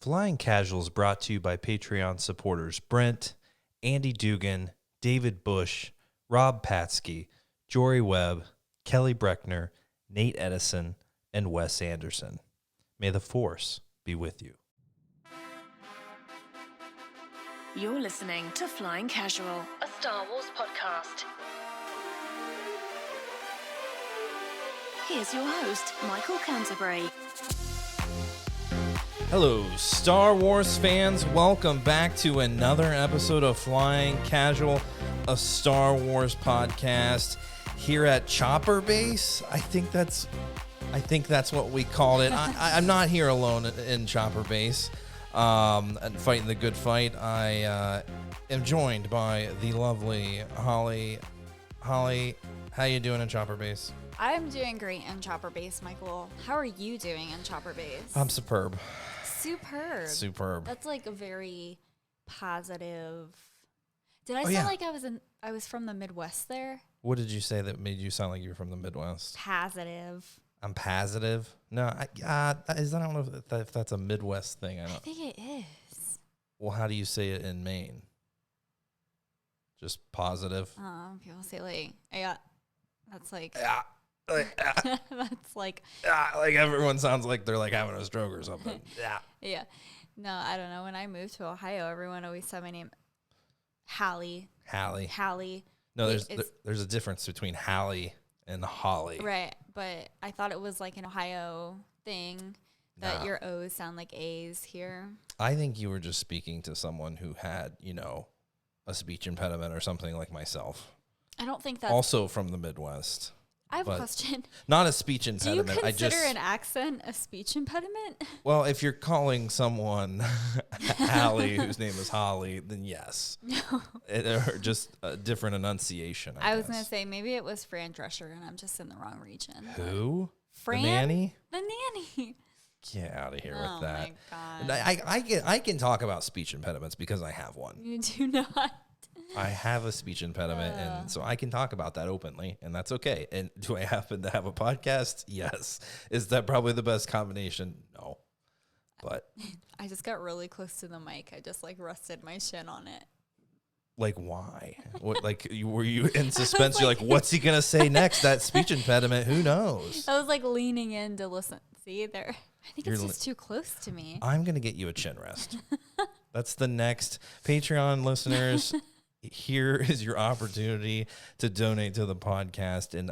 Flying Casual is brought to you by Patreon supporters Brent, Andy Dugan, David Bush, Rob Patsky, Jory Webb, Kelly Breckner, Nate Edison, and Wes Anderson. May the Force be with you. You're listening to Flying Casual, a Star Wars podcast. Here's your host, Michael Canterbury. Hello, Star Wars fans. Welcome back to another episode of Flying Casual, a Star Wars podcast here at Chopper Base. I think that's what we called it. I'm not here alone in Chopper Base, and fighting the good fight. I am joined by the lovely Holly. Holly, how you doing in Chopper Base? I'm doing great in Chopper Base, Michael. How are you doing in Chopper Base? I'm superb. Superb. That's like a very positive. Did I sound like I was from the Midwest there? What did you say that made you sound like you were from the Midwest? Positive. I'm positive. No, I don't know if that's a Midwest thing. I think it is. Well, how do you say it in Maine? Just positive. People say like, yeah. That's like. Yeah. That's like. Like everyone sounds like they're like having a stroke or something. Yeah. Yeah. No, I don't know. When I moved to Ohio, everyone always said my name Hallie. No, there's a difference between Hallie and Holly. Right, but I thought it was like an Ohio thing that your O's sound like A's here. I think you were just speaking to someone who had, a speech impediment or something like myself. I don't think that's... Also from the Midwest. I have a question. Not a speech impediment. Do you consider an accent a speech impediment? Well, if you're calling someone Hallie, whose name is Holly, then yes. No. Or just a different enunciation, I was going to say, maybe it was Fran Drescher, and I'm just in the wrong region. Who? Fran? The nanny? The nanny. Get out of here with that. Oh, my God. I can talk about speech impediments because I have one. You do not. I have a speech impediment, and so I can talk about that openly, and that's okay. And do I happen to have a podcast? Yes. Is that probably the best combination? No. But I just got really close to the mic. I just rested my shin on it. Like, why? What? Were you in suspense? You're like, what's he gonna say next? That speech impediment? Who knows? I was leaning in to listen. See there. I think it's just too close to me. I'm gonna get you a chin rest. That's the next Patreon listeners. Here is your opportunity to donate to the podcast, and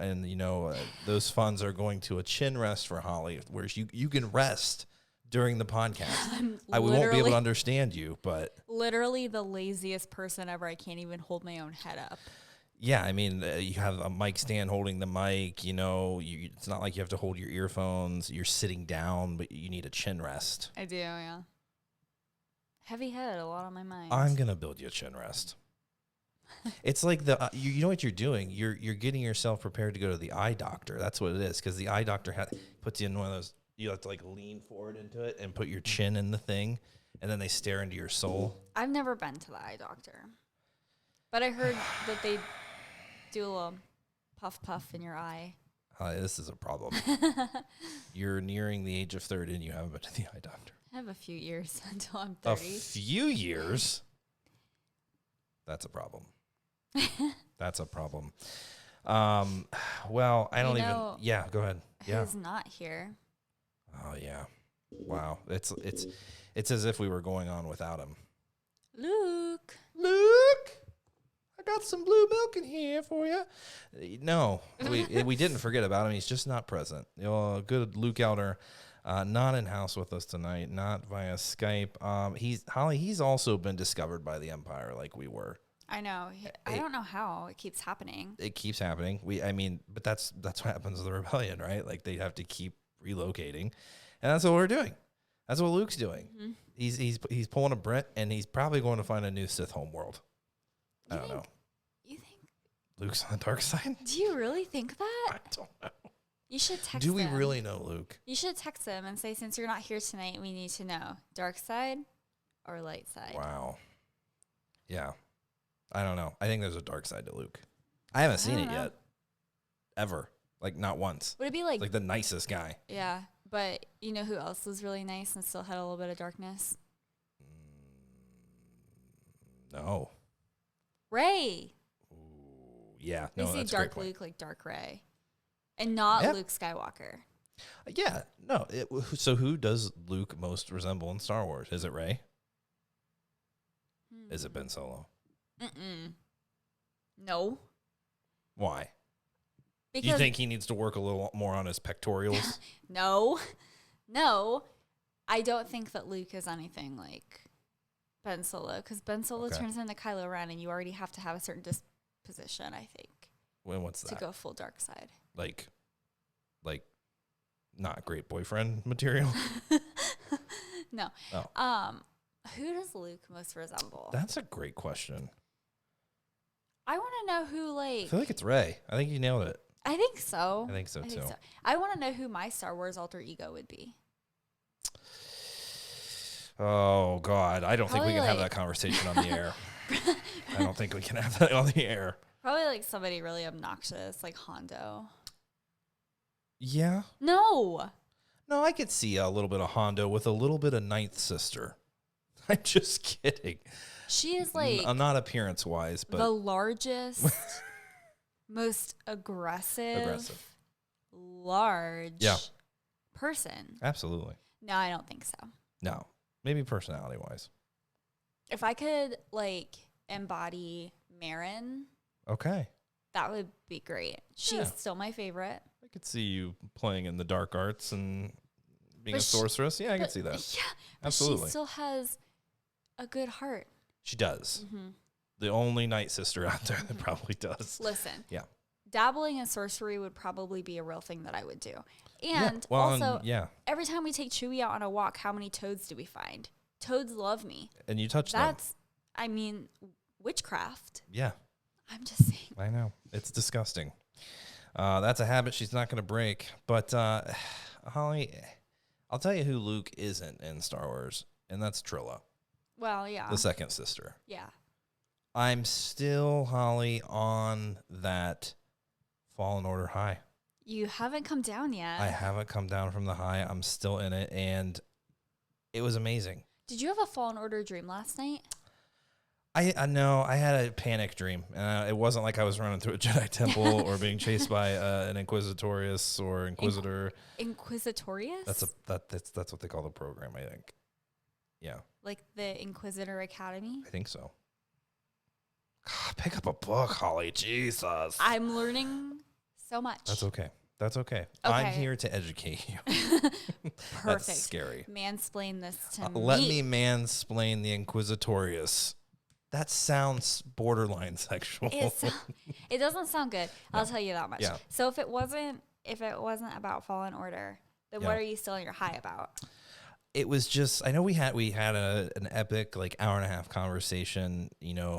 those funds are going to a chin rest for Holly, where you can rest during the podcast. We won't be able to understand you, but literally the laziest person ever. I can't even hold my own head up. Yeah, I mean, you have a mic stand holding the mic. It's not like you have to hold your earphones. You're sitting down, but you need a chin rest. I do, yeah. Heavy head, a lot on my mind. I'm gonna build you a chin rest. It's like you know what you're doing. You're getting yourself prepared to go to the eye doctor. That's what it is, because the eye doctor puts you in one of those. You have to lean forward into it and put your chin in the thing, and then they stare into your soul. I've never been to the eye doctor, but I heard that they do a little puff in your eye. This is a problem. You're nearing the age of 30 and you haven't been to the eye doctor. I have a few years until I'm 30. A few years? That's a problem. That's a problem. Well, I don't even. Yeah, go ahead. Yeah. Who's not here? Oh yeah. Wow. It's as if we were going on without him. Luke. I got some blue milk in here for you. No, we didn't forget about him. He's just not present. Good Luke Elder, not in house with us tonight, not via Skype. He's also been discovered by the Empire like we were. I know. I don't know how it keeps happening. It keeps happening. But that's what happens to the rebellion, right? Like they have to keep relocating, and that's what we're doing. That's what Luke's doing. Mm-hmm. He's pulling a Brent, and he's probably going to find a new Sith homeworld. I don't know. You think Luke's on the dark side? Do you really think that? I don't know. You should text him. Do we really know Luke? You should text him and say, since you're not here tonight, we need to know dark side or light side. Wow. Yeah. I don't know. I think there's a dark side to Luke. I haven't seen it yet. Ever. Not once. Would it be like the nicest guy? Yeah. But you know who else was really nice and still had a little bit of darkness? No. Rey. Ooh, yeah. They No, say that's dark a great Luke like dark Rey. And not Luke Skywalker. Yeah. No. So who does Luke most resemble in Star Wars? Is it Rey? Is it Ben Solo? No. Why? Because You think he needs to work a little more on his pectorials? No. I don't think that Luke is anything like Ben Solo, because Ben Solo turns into Kylo Ren, and you already have to have a certain disposition, I think. What's that? To go full dark side. Like not great boyfriend material? No. Oh. Who does Luke most resemble? That's a great question. I want to know who, I feel like it's Rey. I think you nailed it. I think so. I think so, too. I want to know who my Star Wars alter ego would be. Oh, God. I don't think we can have that conversation on the air. I don't think we can have that on the air. Probably like somebody really obnoxious, like Hondo. Yeah. No, I could see a little bit of Hondo with a little bit of Ninth Sister. I'm just kidding. She is like... not appearance-wise, but... the largest, most aggressive, large person. Absolutely. No, I don't think so. No. Maybe personality-wise. If I could, embody Marin... Okay. That would be great. She's still my favorite. I could see you playing in the dark arts and being a sorceress. Yeah, I could see that. Yeah, absolutely. She still has a good heart. She does. Mm-hmm. The only Night Sister out there that probably does. Listen. Yeah. Dabbling in sorcery would probably be a real thing that I would do. And also, every time we take Chewie out on a walk, how many toads do we find? Toads love me. And you touch them. Witchcraft. Yeah. I'm just saying. I know. It's disgusting. That's a habit she's not going to break. But, Holly, I'll tell you who Luke isn't in Star Wars, and that's Trilla. Well, yeah. The second sister. Yeah. I'm still, Holly, on that Fallen Order high. You haven't come down yet. I haven't come down from the high. I'm still in it, and it was amazing. Did you have a Fallen Order dream last night? I know. I had a panic dream. It wasn't like I was running through a Jedi temple or being chased by an Inquisitorius or Inquisitor. Inquisitorius? That's what they call the program, I think. Yeah. Like the Inquisitor Academy? I think so. God, pick up a book, Holly. Jesus. I'm learning so much. That's okay. I'm here to educate you. Perfect. That's scary. Mansplain this to me. Let me mansplain the Inquisitorius. That sounds borderline sexual. It doesn't sound good. No. I'll tell you that much. Yeah. So if it wasn't about Fallen Order, then what are you still in your high about? It was just, I know we had an epic hour and a half conversation,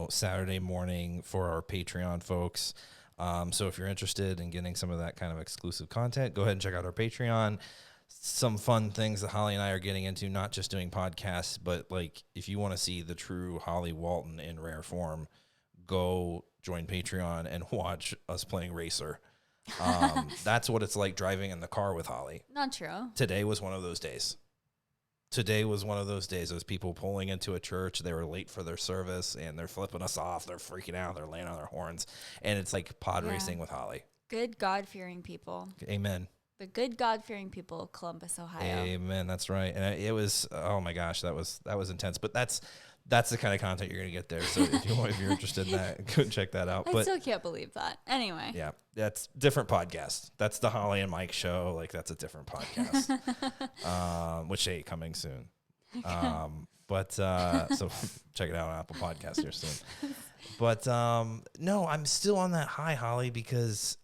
Saturday morning for our Patreon folks. So if you're interested in getting some of that kind of exclusive content, go ahead and check out our Patreon. Some fun things that Holly and I are getting into, not just doing podcasts, but if you want to see the true Holly Walton in rare form, go join Patreon and watch us playing Racer. That's what it's like driving in the car with Holly. Not true. Today was one of those days. Those people pulling into a church. They were late for their service and they're flipping us off. They're freaking out. They're laying on their horns. And it's like pod racing with Holly. Good God-fearing people. Amen. The good God-fearing people of Columbus, Ohio. Amen. That's right. And it was, oh my gosh, that was intense. But that's the kind of content you're going to get there. So if you're interested in that, go check that out. I still can't believe that. Anyway. Yeah, that's different podcast. That's the Holly and Mike show. That's a different podcast, which coming soon. So check it out on Apple Podcasts here soon. But no, I'm still on that high, Holly, because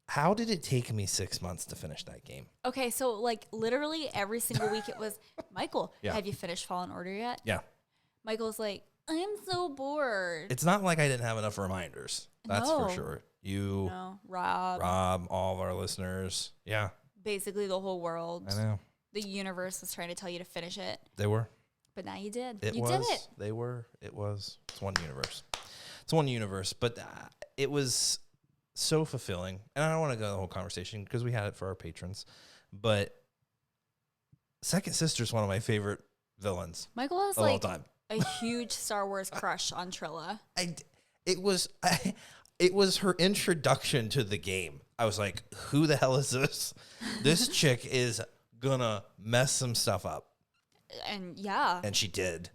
how did it take me 6 months to finish that game? Okay, so literally every single week it was, Michael, have you finished Fallen Order yet? Yeah. Michael's like, I'm so bored. It's not like I didn't have enough reminders. That's for sure. You, Rob, all of our listeners. Yeah. Basically the whole world. I know. The universe was trying to tell you to finish it. They were. But now you did. Did it. They were. It was. It's one universe. But it was so fulfilling. And I don't want to go the whole conversation because we had it for our patrons. But Second Sister's one of my favorite villains Michael has of all time. a huge Star Wars crush on Trilla. It was her introduction to the game. I was like, who the hell is this? This chick is gonna mess some stuff up. And yeah. And she did.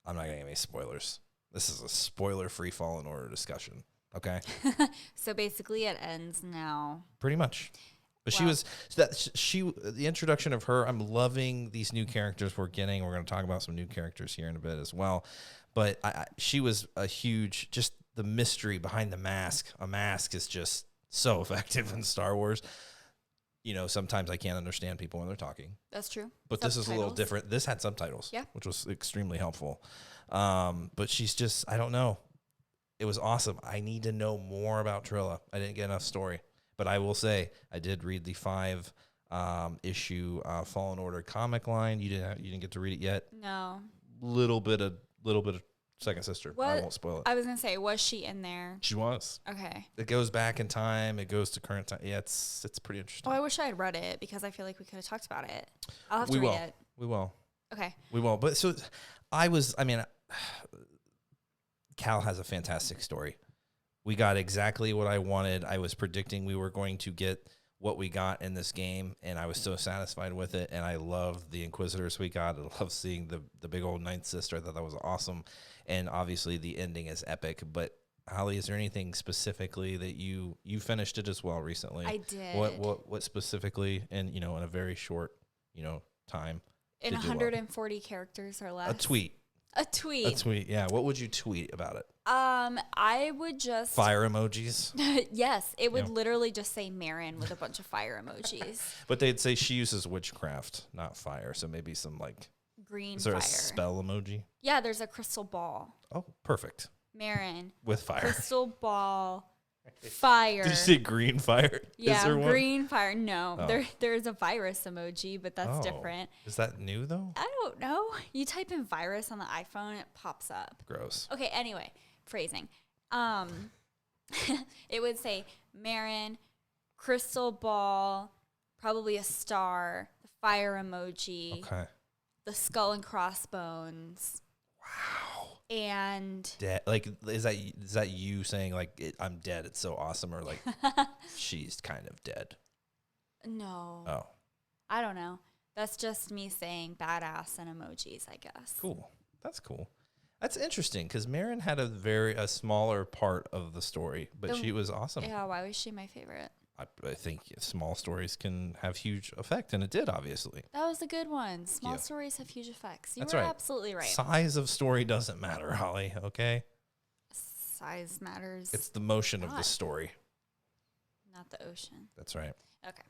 I'm not gonna give any spoilers. This is a spoiler-free Fallen Order discussion. Okay. So basically, it ends now. Pretty much. But the introduction of her. I'm loving these new characters we're getting. We're going to talk about some new characters here in a bit as well. But she was a huge, just the mystery behind the mask. A mask is just so effective in Star Wars. You know, sometimes I can't understand people when they're talking. That's true. But this is a little different. This had subtitles, which was extremely helpful. But she's just, I don't know. It was awesome. I need to know more about Trilla. I didn't get enough story. But I will say, I did read the 5 issue Fallen Order comic line. You didn't get to read it yet. No. Little bit of Second Sister. I won't spoil it. I was gonna say, was she in there? She was. Okay. It goes back in time. It goes to current time. Yeah, it's pretty interesting. Oh, I wish I had read it because I feel like we could have talked about it. I'll have to read it. We will. Okay. We will. But so Cal has a fantastic story. We got exactly what I wanted. I was predicting we were going to get what we got in this game, and I was so satisfied with it. And I love the Inquisitors we got. I love seeing the big old Ninth Sister. I thought that was awesome. And obviously the ending is epic. But Holly, is there anything specifically that you finished it as well recently? I did. What specifically, and in a very short time? In 140 characters or less. A tweet. Yeah. What would you tweet about it? I would just fire emojis. Yes, it would literally just say Marin with a bunch of fire emojis. But they'd say she uses witchcraft, not fire. So maybe some green is there fire. A spell emoji? Yeah, there's a crystal ball. Oh, perfect. Marin with fire. Crystal ball. Fire. Did you say green fire? Yeah, green fire. No, there's a virus emoji, but that's different. Is that new though? I don't know. You type in virus on the iPhone, it pops up. Gross. Okay. Anyway, phrasing. It would say Marin, crystal ball, probably a star, the fire emoji, the skull and crossbones. Wow. And dead. Is that you saying I'm dead? It's so awesome, or she's kind of dead? No. Oh. I don't know. That's just me saying badass and emojis, I guess. Cool. That's cool. That's interesting because Marin had a smaller part of the story, but she was awesome. Yeah. Why was she my favorite? I think small stories can have huge effect, and it did, obviously. That was a good one. Small stories have huge effects. You That's were right. absolutely right. Size of story doesn't matter, Holly, okay? Size matters. It's the motion of the story. Not the ocean. That's right. Okay.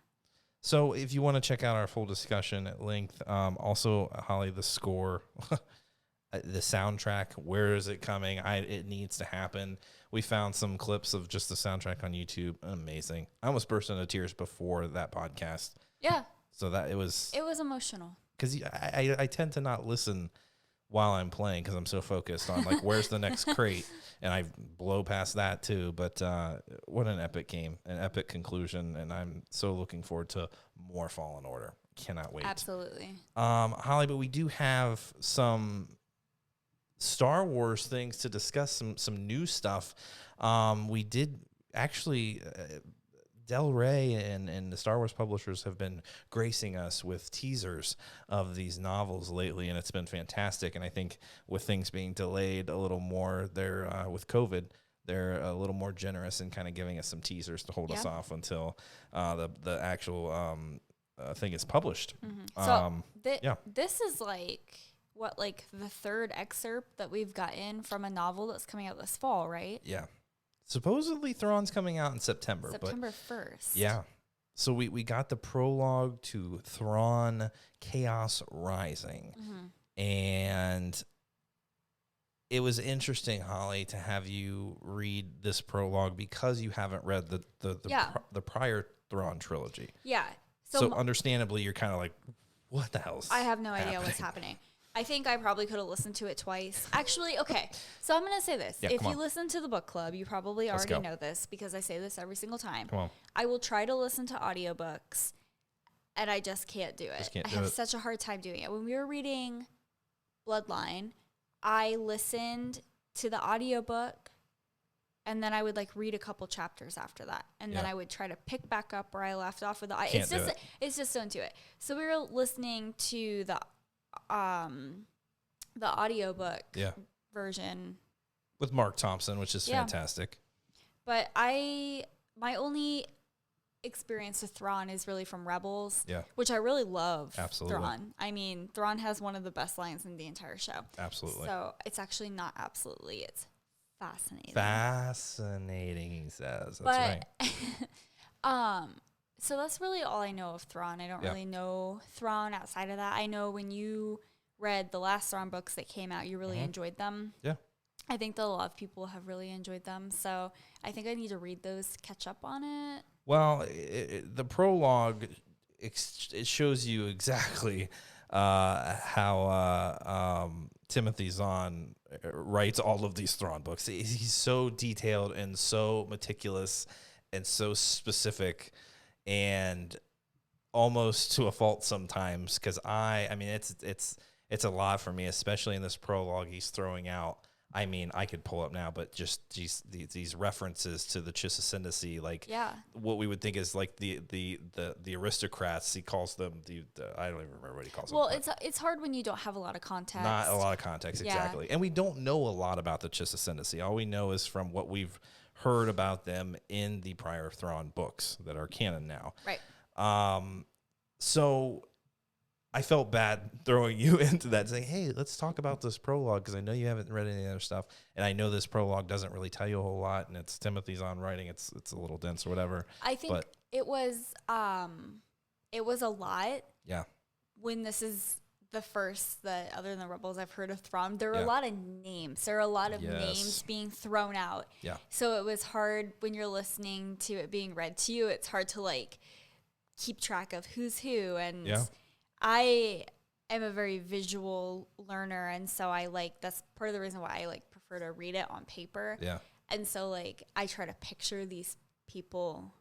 So if you want to check out our full discussion at length, also, Holly, the score, the soundtrack, where is it coming? It needs to happen. We found some clips of just the soundtrack on YouTube. Amazing. I almost burst into tears before that podcast. Yeah. So that it was emotional. Because I tend to not listen while I'm playing because I'm so focused on where's the next crate, and I blow past that too. But what an epic game, an epic conclusion, and I'm so looking forward to more Fallen Order. Cannot wait. Absolutely. Holly, but we do have some Star Wars things to discuss, some new stuff. We did actually, Del Rey and the Star Wars publishers have been gracing us with teasers of these novels lately, and it's been fantastic. And I think with things being delayed a little more, they're with COVID, they're a little more generous in kind of giving us some teasers to hold us off until the actual thing is published. Mm-hmm. So this is the third excerpt that we've gotten from a novel that's coming out this fall, right? Yeah. Supposedly Thrawn's coming out in September. September 1st. Yeah. So we got the prologue to Thrawn Chaos Rising. Mm-hmm. And it was interesting, Holly, to have you read this prologue because you haven't read the prior Thrawn trilogy. Yeah. So understandably, you're kind of like, what the hell's I have no idea what's happening. I think I probably could have listened to it twice. Actually, okay. So I'm going to say this. Yeah, if you listen to the book club, you probably already know this because I say this every single time. Come on. I will try to listen to audiobooks, and I just can't do it. I have such a hard time doing it. When we were reading Bloodline, I listened to the audiobook, and then I would like read a couple chapters after that, and then I would try to pick back up where I left off with the. It's just don't do it. So we were listening to the audiobook version with Mark Thompson, which is fantastic. But my only experience with Thrawn is really from Rebels, which I really love. Absolutely. Thrawn. I mean, Thrawn has one of the best lines in the entire show. Absolutely. So it's actually not absolutely. It's fascinating. Fascinating, he says. That's right. So that's really all I know of Thrawn. I don't really know Thrawn outside of that. I know when you read the last Thrawn books that came out, you really enjoyed them. Yeah. I think that a lot of people have really enjoyed them. So I think I need to read those, catch up on it. Well, the prologue, it shows you exactly how Timothy Zahn writes all of these Thrawn books. He's so detailed and so meticulous and so specific, and almost to a fault sometimes. Because I mean, it's a lot for me, especially in this prologue he's throwing out. I mean, I could pull up now, but just these references to the Chiss ascendancy, like what we would think is like the aristocrats. He calls them I don't even remember what he calls them. Well, it's hard when you don't have a lot of context. Not a lot of context, exactly. And we don't know a lot about the Chiss ascendancy. All we know is from what we've heard about them in the prior Thrawn books that are canon now. Right. So I felt bad throwing you into that, saying, hey, let's talk about this prologue, because I know you haven't read any other stuff, and I know this prologue doesn't really tell you a whole lot, and it's Timothy's on writing. It's a little dense or whatever. I think it was a lot. Yeah. When this is the first that, other than the Rebels, I've heard of Thrawn, there were a lot of names. There are a lot of names being thrown out. Yeah. So it was hard when you're listening to it being read to you. It's hard to like keep track of who's who, and I am a very visual learner, and so that's part of the reason why I prefer to read it on paper. Yeah. And so I try to picture these people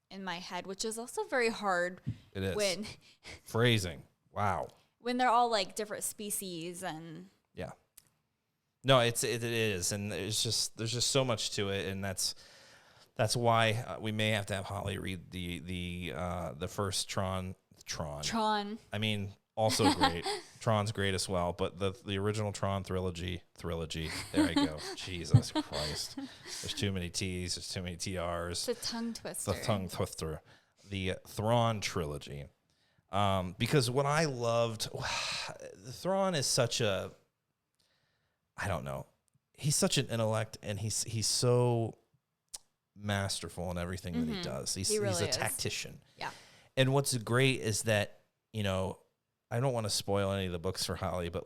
in my head, which is also very hard. It is. When phrasing. Wow. When they're all like different species and no, it is, and there's just so much to it, and that's why we may have to have Holly read the first Tron. I mean, also great. Tron's great as well, but the original Tron trilogy. There I go. Jesus Christ. There's too many T's. There's too many TRs. It's a tongue twister. The tongue twister. The Thrawn trilogy. Because what I loved, Thrawn is such a, I don't know. He's such an intellect, and he's so masterful in everything that he does. He's a tactician. Yeah. And what's great is that, I don't want to spoil any of the books for Holly, but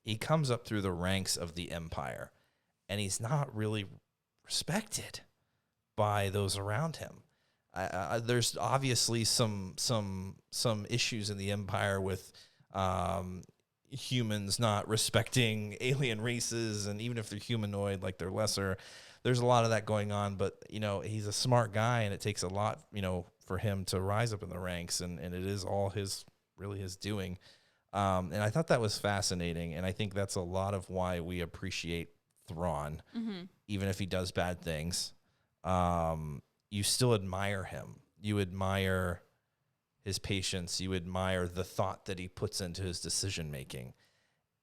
he comes up through the ranks of the Empire, and he's not really respected by those around him. There's obviously some issues in the Empire with humans not respecting alien races, and even if they're humanoid, they're lesser. There's a lot of that going on, but he's a smart guy, and it takes a lot, for him to rise up in the ranks, and it is all his doing. And I thought that was fascinating, and I think that's a lot of why we appreciate Thrawn, even if he does bad things. You still admire him. You admire his patience. You admire the thought that he puts into his decision making.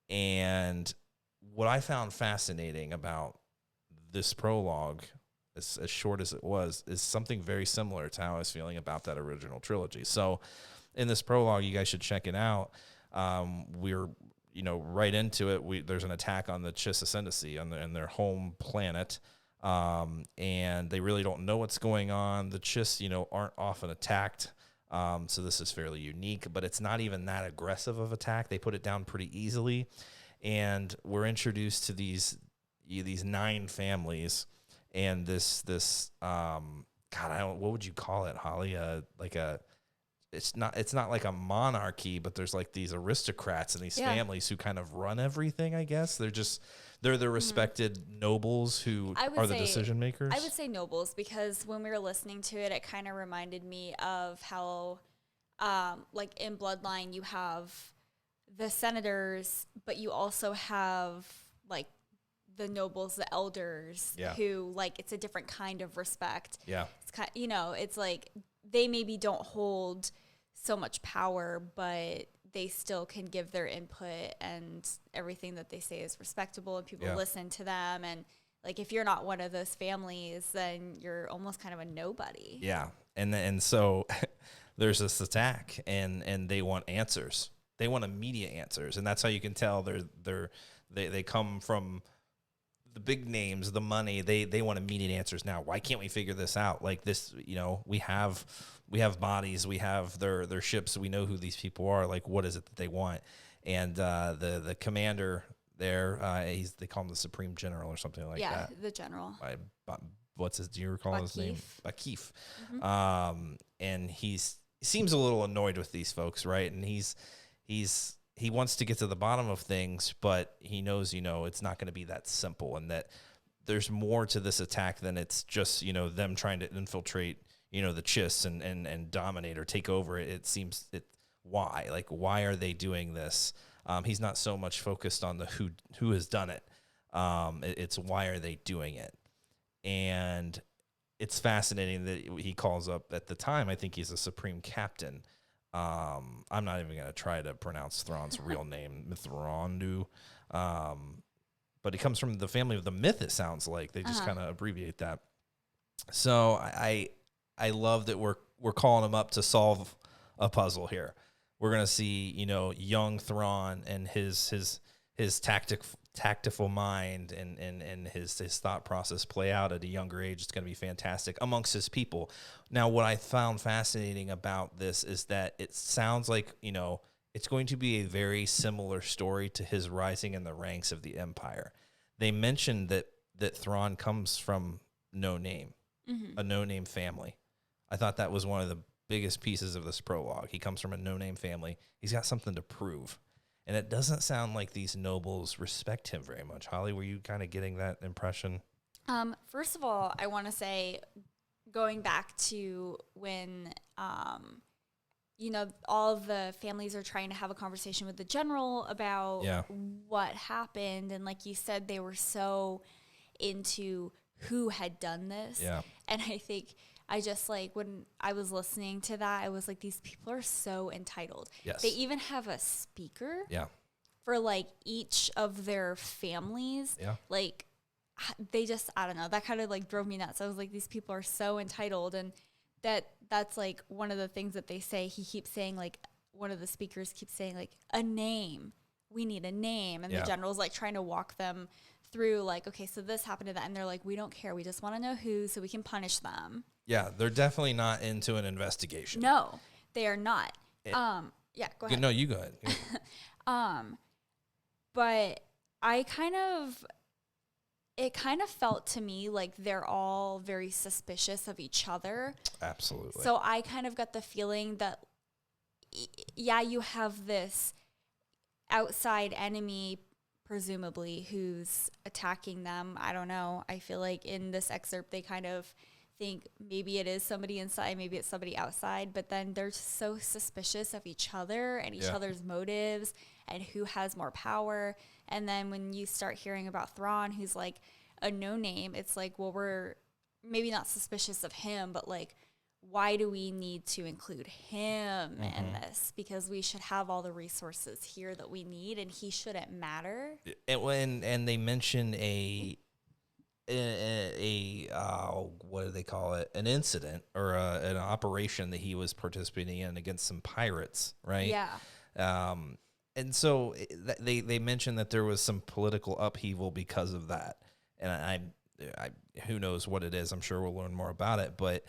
And what I found fascinating about this prologue, as short as it was, is something very similar to how I was feeling about that original trilogy. So in this prologue, you guys should check it out. We're right into it. There's an attack on the Chiss ascendancy on their home planet, and they really don't know what's going on. The Chiss aren't often attacked, so this is fairly unique, but it's not even that aggressive of attack. They put it down pretty easily, and we're introduced to these 9 families. And this what would you call it, Holly? It's not like a monarchy, but there's these aristocrats and these families who kind of run everything, I guess. They're the respected nobles who are the decision makers. I would say nobles, because when we were listening to it, it kind of reminded me of how, in Bloodline, you have the senators, but you also have like the nobles, the elders, who like it's a different kind of respect. Yeah, it's kind, it's like they maybe don't hold so much power, but they still can give their input, and everything that they say is respectable, and people listen to them. And like if you're not one of those families, then you're almost kind of a nobody. Yeah, and so there's this attack, and they want answers. They want immediate answers, and that's how you can tell they come from the big names, the money. They want immediate answers now. Why can't we figure this out? Like this, we have bodies, we have their ships, we know who these people are. Like, what is it that they want? And the commander there, they call him the Supreme General or something like that. Yeah, the general. Do you recall his name? Bakif. Mm-hmm. And he seems a little annoyed with these folks, right? And he wants to get to the bottom of things, but he knows, it's not going to be that simple, and that there's more to this attack than it's just, them trying to infiltrate, the Chiss and dominate or take over. It seems why are they doing this? He's not so much focused on the who has done it. It's why are they doing it? And it's fascinating that he calls up at the time, I think he's a supreme captain. I'm not even going to try to pronounce Thrawn's real name, Thrawn, but he comes from the family of the myth, it sounds like. They just kind of abbreviate that. So I love that we're calling him up to solve a puzzle here. We're going to see, young Thrawn and his tactful mind and his thought process play out at a younger age. It's going to be fantastic amongst his people. Now, what I found fascinating about this is that it sounds like, it's going to be a very similar story to his rising in the ranks of the Empire. They mentioned that Thrawn comes from no name, a no-name family. I thought that was one of the biggest pieces of this prologue. He comes from a no-name family. He's got something to prove. And it doesn't sound like these nobles respect him very much. Holly, were you kind of getting that impression? First of all, I want to say, going back to when, all of the families are trying to have a conversation with the general about what happened. And like you said, they were so into who had done this. Yeah. And I think when I was listening to that, I was like, these people are so entitled. Yes. They even have a speaker for like each of their families. Yeah. Like they just, I don't know, that kind of like drove me nuts. I was like, these people are so entitled. And that's like one of the things that they say. He keeps saying, like, one of the speakers keeps saying, like, a name. We need a name. And the general's like trying to walk them through, like, okay, so this happened to that. And they're like, we don't care. We just want to know who so we can punish them. Yeah, they're definitely not into an investigation. No, they are not. Go ahead. No, you go ahead. But it kind of felt to me like they're all very suspicious of each other. Absolutely. So I kind of got the feeling that, you have this outside enemy, presumably, who's attacking them. I don't know. I feel like in this excerpt, they kind of think maybe it is somebody inside, maybe it's somebody outside, but then they're so suspicious of each other and each other's motives and who has more power. And then when you start hearing about Thrawn, who's like a no-name, it's like, well, we're maybe not suspicious of him, but like, why do we need to include him in this? Because we should have all the resources here that we need, and he shouldn't matter. And they mention what do they call it? An incident or an operation that he was participating in against some pirates, right? Yeah. And so they mentioned that there was some political upheaval because of that. And I who knows what it is? I'm sure we'll learn more about it, but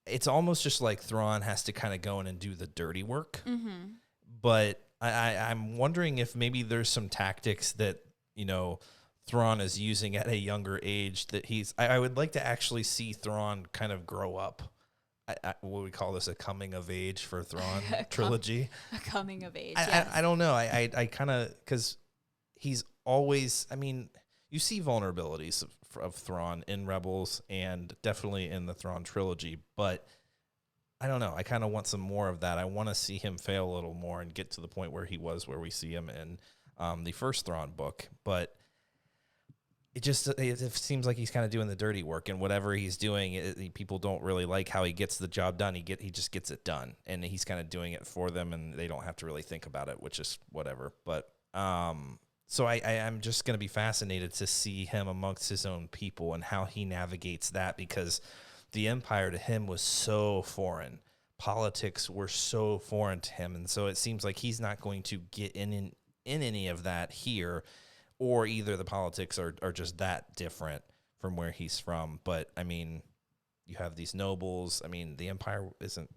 it's almost just like Thrawn has to kind of go in and do the dirty work. Mm-hmm. But I'm wondering if maybe there's some tactics that, Thrawn is using at a younger age that I would like to actually see Thrawn kind of grow up. What we call this, a coming of age for Thrawn trilogy. A coming of age. I don't know. I kind of, because he's always, you see vulnerabilities of Thrawn in Rebels and definitely in the Thrawn trilogy, but I don't know. I kind of want some more of that. I want to see him fail a little more and get to the point where he was, where we see him in the first Thrawn book. But it seems like he's kind of doing the dirty work, and whatever he's doing, people don't really like how he gets the job done. He just gets it done, and he's kind of doing it for them, and they don't have to really think about it, which is whatever. But so I'm just going to be fascinated to see him amongst his own people and how he navigates that, because the Empire to him was so foreign. Politics were so foreign to him, and so it seems like he's not going to get in any of that here. Or either the politics are just that different from where he's from. But, I mean, you have these nobles. I mean, the Empire isn't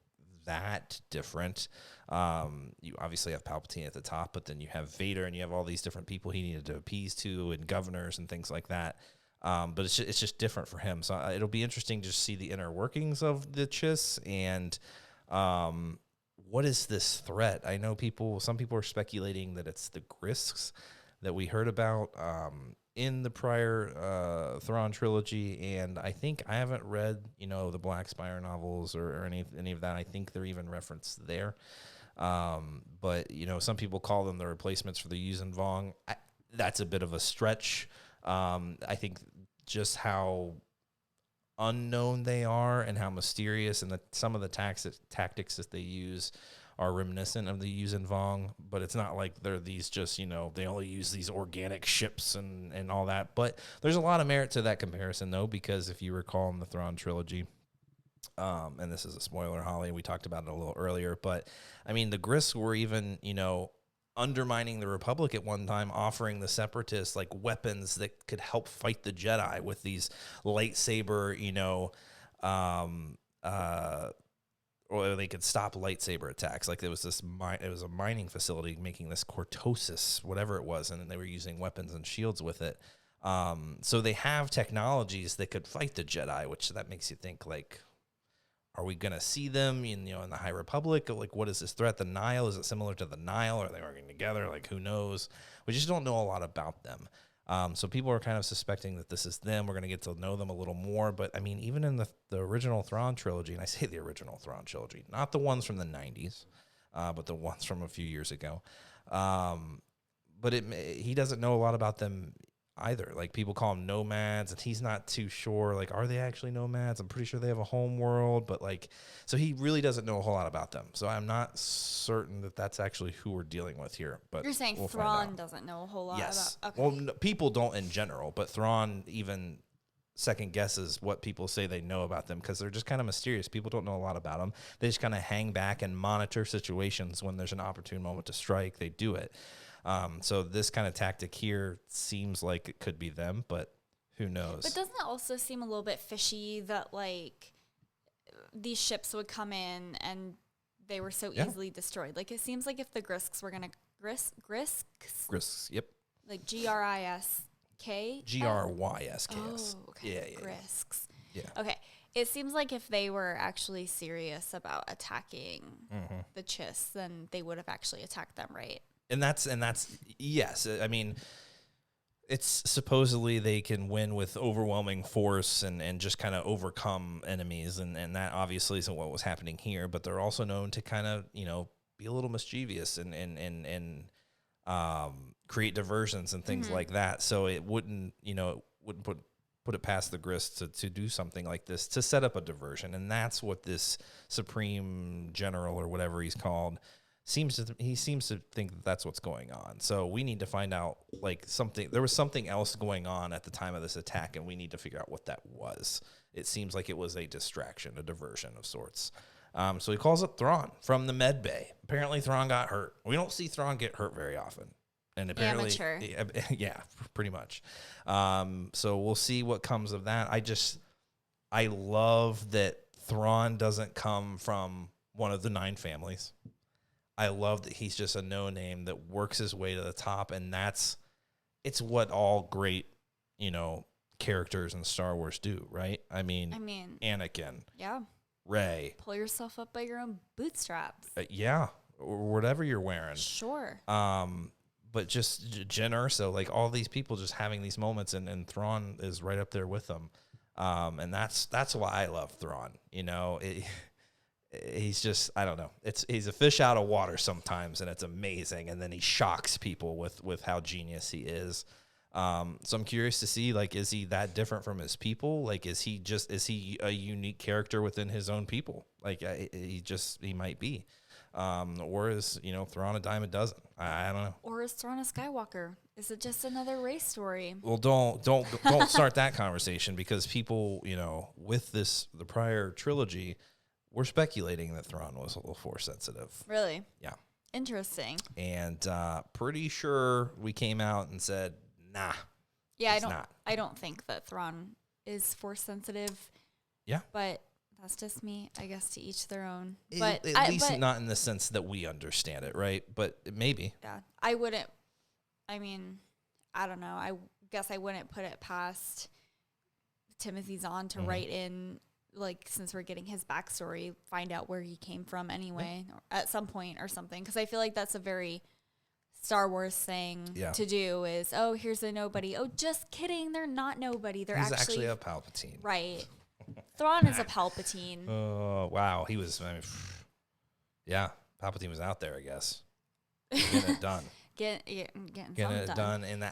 that different. You obviously have Palpatine at the top, but then you have Vader, and you have all these different people he needed to appease to, and governors and things like that. But it's just different for him. So it'll be interesting to see the inner workings of the Chiss, and what is this threat? I know some people are speculating that it's the Grisks that we heard about in the prior Thrawn trilogy, and I haven't read the Black Spire novels or any of that. I think they're even referenced there, but some people call them the replacements for the Yuuzhan Vong. That's a bit of a stretch. I think just how unknown they are and how mysterious, and some of the tactics that they use are reminiscent of the Yuuzhan Vong, but it's not like they're these just, they only use these organic ships and all that. But there's a lot of merit to that comparison, though, because if you recall in the Thrawn trilogy, and this is a spoiler, Holly, we talked about it a little earlier, but, I mean, the Grisks were even, undermining the Republic at one time, offering the Separatists, like, weapons that could help fight the Jedi with these lightsaber, or they could stop lightsaber attacks. Like, there was it was a mining facility making this cortosis, whatever it was, and they were using weapons and shields with it. So they have technologies that could fight the Jedi, which that makes you think, like, are we going to see them in the High Republic? Like, what is this threat? The Nile, is it similar to the Nile? Are they working together? Like, who knows? We just don't know a lot about them. So people are kind of suspecting that this is them. We're going to get to know them a little more. But, I mean, even in the original Thrawn trilogy, and I say the original Thrawn trilogy, not the ones from the 90s, but the ones from a few years ago. But he doesn't know a lot about them either. Like, people call them nomads, and he's not too sure, like, are they actually nomads? I'm pretty sure they have a home world, but, like, so he really doesn't know a whole lot about them. So I'm not certain that that's actually who we're dealing with here. But you're saying Thrawn doesn't know a whole lot yes. about. Okay. Well, people don't in general, but Thrawn even second guesses what people say they know about them, because they're just kind of mysterious. People don't know a lot about them. They just kind of hang back and monitor situations. When there's an opportune moment to strike, they do it. So this kind of tactic here seems like it could be them, but who knows? But doesn't it also seem a little bit fishy that, like, these ships would come in and they were so easily destroyed? Like, it seems like if the Grisks were going to... Grisks, yep. Like G-R-I-S-K? G-R-Y-S-K. Oh, okay. Yeah. Grisks. Yeah. Okay. It seems like if they were actually serious about attacking the Chiss, then they would have actually attacked them, right? And that's yes. I mean, it's supposedly they can win with overwhelming force and just kind of overcome enemies, and that obviously isn't what was happening here. But they're also known to kind of be a little mischievous and create diversions and things like that. So it wouldn't put it past the Grist to do something like this, to set up a diversion, and that's what this Supreme General or whatever he's called seems to think that that's what's going on. So we need to find out, like, there was something else going on at the time of this attack, and we need to figure out what that was. It seems like it was a distraction, a diversion of sorts. So he calls up Thrawn from the med bay. Apparently Thrawn got hurt. We don't see Thrawn get hurt very often. And apparently, amateur. Yeah, pretty much. So we'll see what comes of that. I love that Thrawn doesn't come from one of the 9 families. I love that he's just a no-name that works his way to the top, and it's what all great, characters in Star Wars do, right? I mean Anakin. Yeah. Rey. Pull yourself up by your own bootstraps. Yeah, or whatever you're wearing. Sure. But just Jyn Erso, like, all these people just having these moments, and Thrawn is right up there with them. And that's why I love Thrawn. he's just, I don't know. He's a fish out of water sometimes, and it's amazing. And then he shocks people with how genius he is. So I'm curious to see, like, is he that different from his people? Like, is he a unique character within his own people? Like, he might be. Or is, Thrawn a dime a dozen? I don't know. Or is Thrawn a Skywalker? Is it just another race story? Well, don't start that conversation, because people, with the prior trilogy, were speculating that Thrawn was a little force sensitive. Really? Yeah. Interesting. And pretty sure we came out and said, nah. Yeah, I don't think that Thrawn is force sensitive. Yeah. But that's just me. I guess to each their own. But at least not in the sense that we understand it, right? But maybe. Yeah. I don't know. I guess I wouldn't put it past Timothy Zahn to write in, like, since we're getting his backstory, find out where he came from anyway, or at some point or something. Because I feel like that's a very Star Wars thing to do is, oh, here's a nobody. Oh, just kidding. They're not nobody. He's actually a Palpatine. Right. Thrawn is a Palpatine. Oh, wow. He was, yeah, Palpatine was out there, I guess. Getting it done. Getting it done in the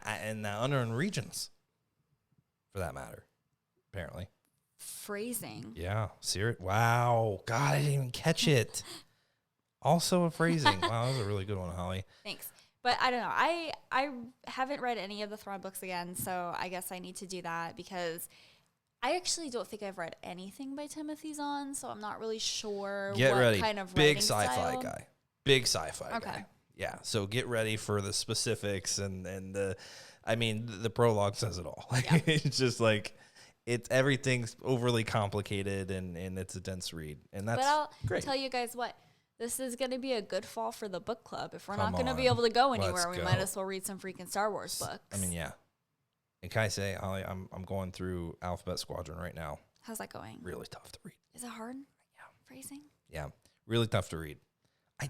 unknown regions, for that matter, apparently. Phrasing. Yeah. Wow. God, I didn't even catch it. Also a phrasing. Wow, that was a really good one, Holly. Thanks. But I don't know. I haven't read any of the Thrawn books again, so I guess I need to do that, because I actually don't think I've read anything by Timothy Zahn, so I'm not really sure kind of big writing sci-fi style. guy. Big sci-fi guy. Yeah, so get ready for the specifics and the prologue says it all. Like, it's just like everything's overly complicated and it's a dense read, and that's great. But I'll tell you guys what, this is going to be a good fall for the book club. If we're not going to be able to go anywhere, we might as well read some freaking Star Wars books. Yeah. And can I say, Holly, I'm going through Alphabet Squadron right now. How's that going? Really tough to read. Is it hard? Yeah. Phrasing? Yeah, really tough to read. I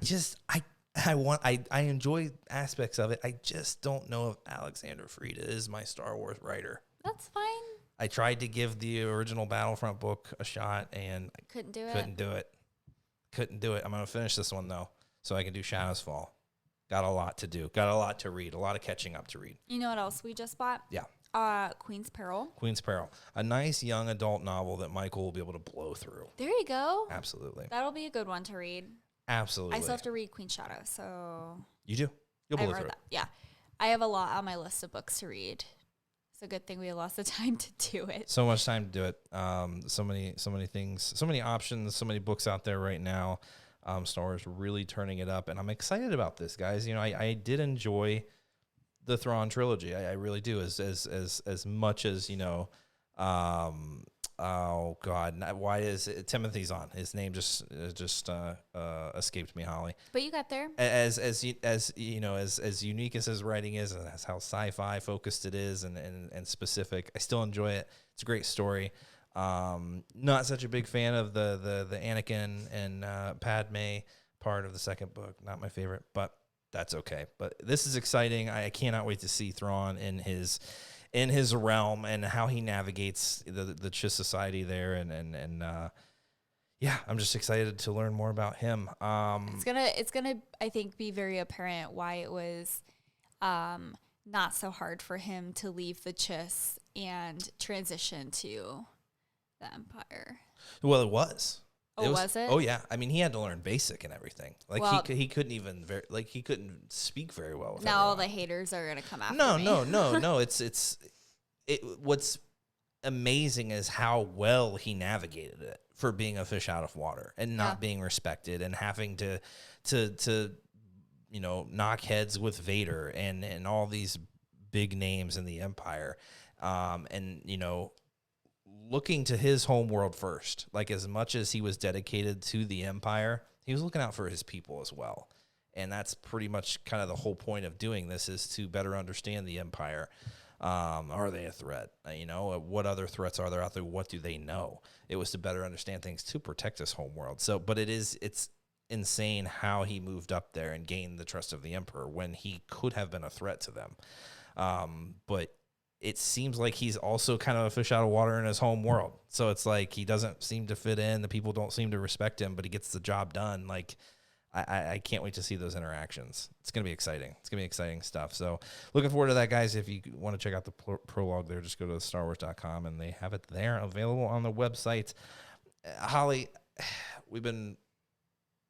enjoy aspects of it. I just don't know if Alexander Freda is my Star Wars writer. That's fine. I tried to give the original Battlefront book a shot, and I couldn't do it. I'm going to finish this one, though, so I can do Shadows Fall. Got a lot to do. Got a lot to read. A lot of catching up to read. You know what else we just bought? Yeah. Queen's Peril. Queen's Peril. A nice young adult novel that Michael will be able to blow through. There you go. Absolutely. That'll be a good one to read. Absolutely. I still have to read Queen's Shadow, so... You do? You'll blow through it. Yeah. I have a lot on my list of books to read. It's a good thing we have lots of time to do it. So much time to do it. So many things, so many options, so many books out there right now. Star Wars really turning it up, and I'm excited about this, guys. I did enjoy the Thrawn trilogy. I really do, as much as oh God, why is it Timothy Zahn? His name just escaped me, Holly. But you got there. As unique as his writing is, and as how sci-fi focused it is, and specific, I still enjoy it. It's a great story. Not such a big fan of the Anakin and Padme part of the second book. Not my favorite, but that's okay. But this is exciting. I cannot wait to see Thrawn in his realm and how he navigates the Chiss society there, and yeah, I'm just excited to learn more about him. It's gonna I think be very apparent why it was not so hard for him to leave the Chiss and transition to the Empire. Well, it was. Was it? Oh yeah. I mean, he had to learn basic and everything. Like he couldn't even he couldn't speak very well. With now everyone. all the haters are gonna come after me. No. What's amazing is how well he navigated it for being a fish out of water and not being respected and having to knock heads with Vader and all these big names in the Empire, and looking to his home world first. Like, as much as he was dedicated to the Empire, he was looking out for his people as well. And that's pretty much kind of the whole point of doing this, is to better understand the Empire. Are they a threat? What other threats are there out there? What do they know? It was to better understand things to protect his home world. So, but it's insane how he moved up there and gained the trust of the Emperor when he could have been a threat to them. But it seems like he's also kind of a fish out of water in his home world. So it's like he doesn't seem to fit in. The people don't seem to respect him, but he gets the job done. Like, I can't wait to see those interactions. It's going to be exciting. It's going to be exciting stuff. So looking forward to that, guys. If you want to check out the prologue there, just go to StarWars.com, and they have it there available on the website. Holly, we've been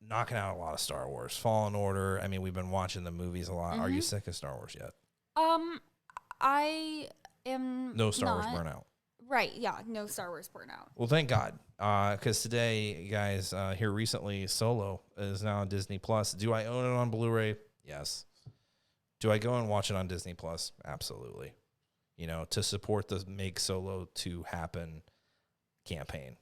knocking out a lot of Star Wars. Fallen Order. I mean, we've been watching the movies a lot. Are you sick of Star Wars yet? I am No Star Wars not. burnout. Right, yeah, no Star Wars burnout. Well, thank God, because today, guys, here recently, Solo is now on Disney Plus. Do I own it on Blu-ray? Yes. Do I go and watch it on Disney Plus? Absolutely. You know, to support the Make Solo 2 Happen campaign.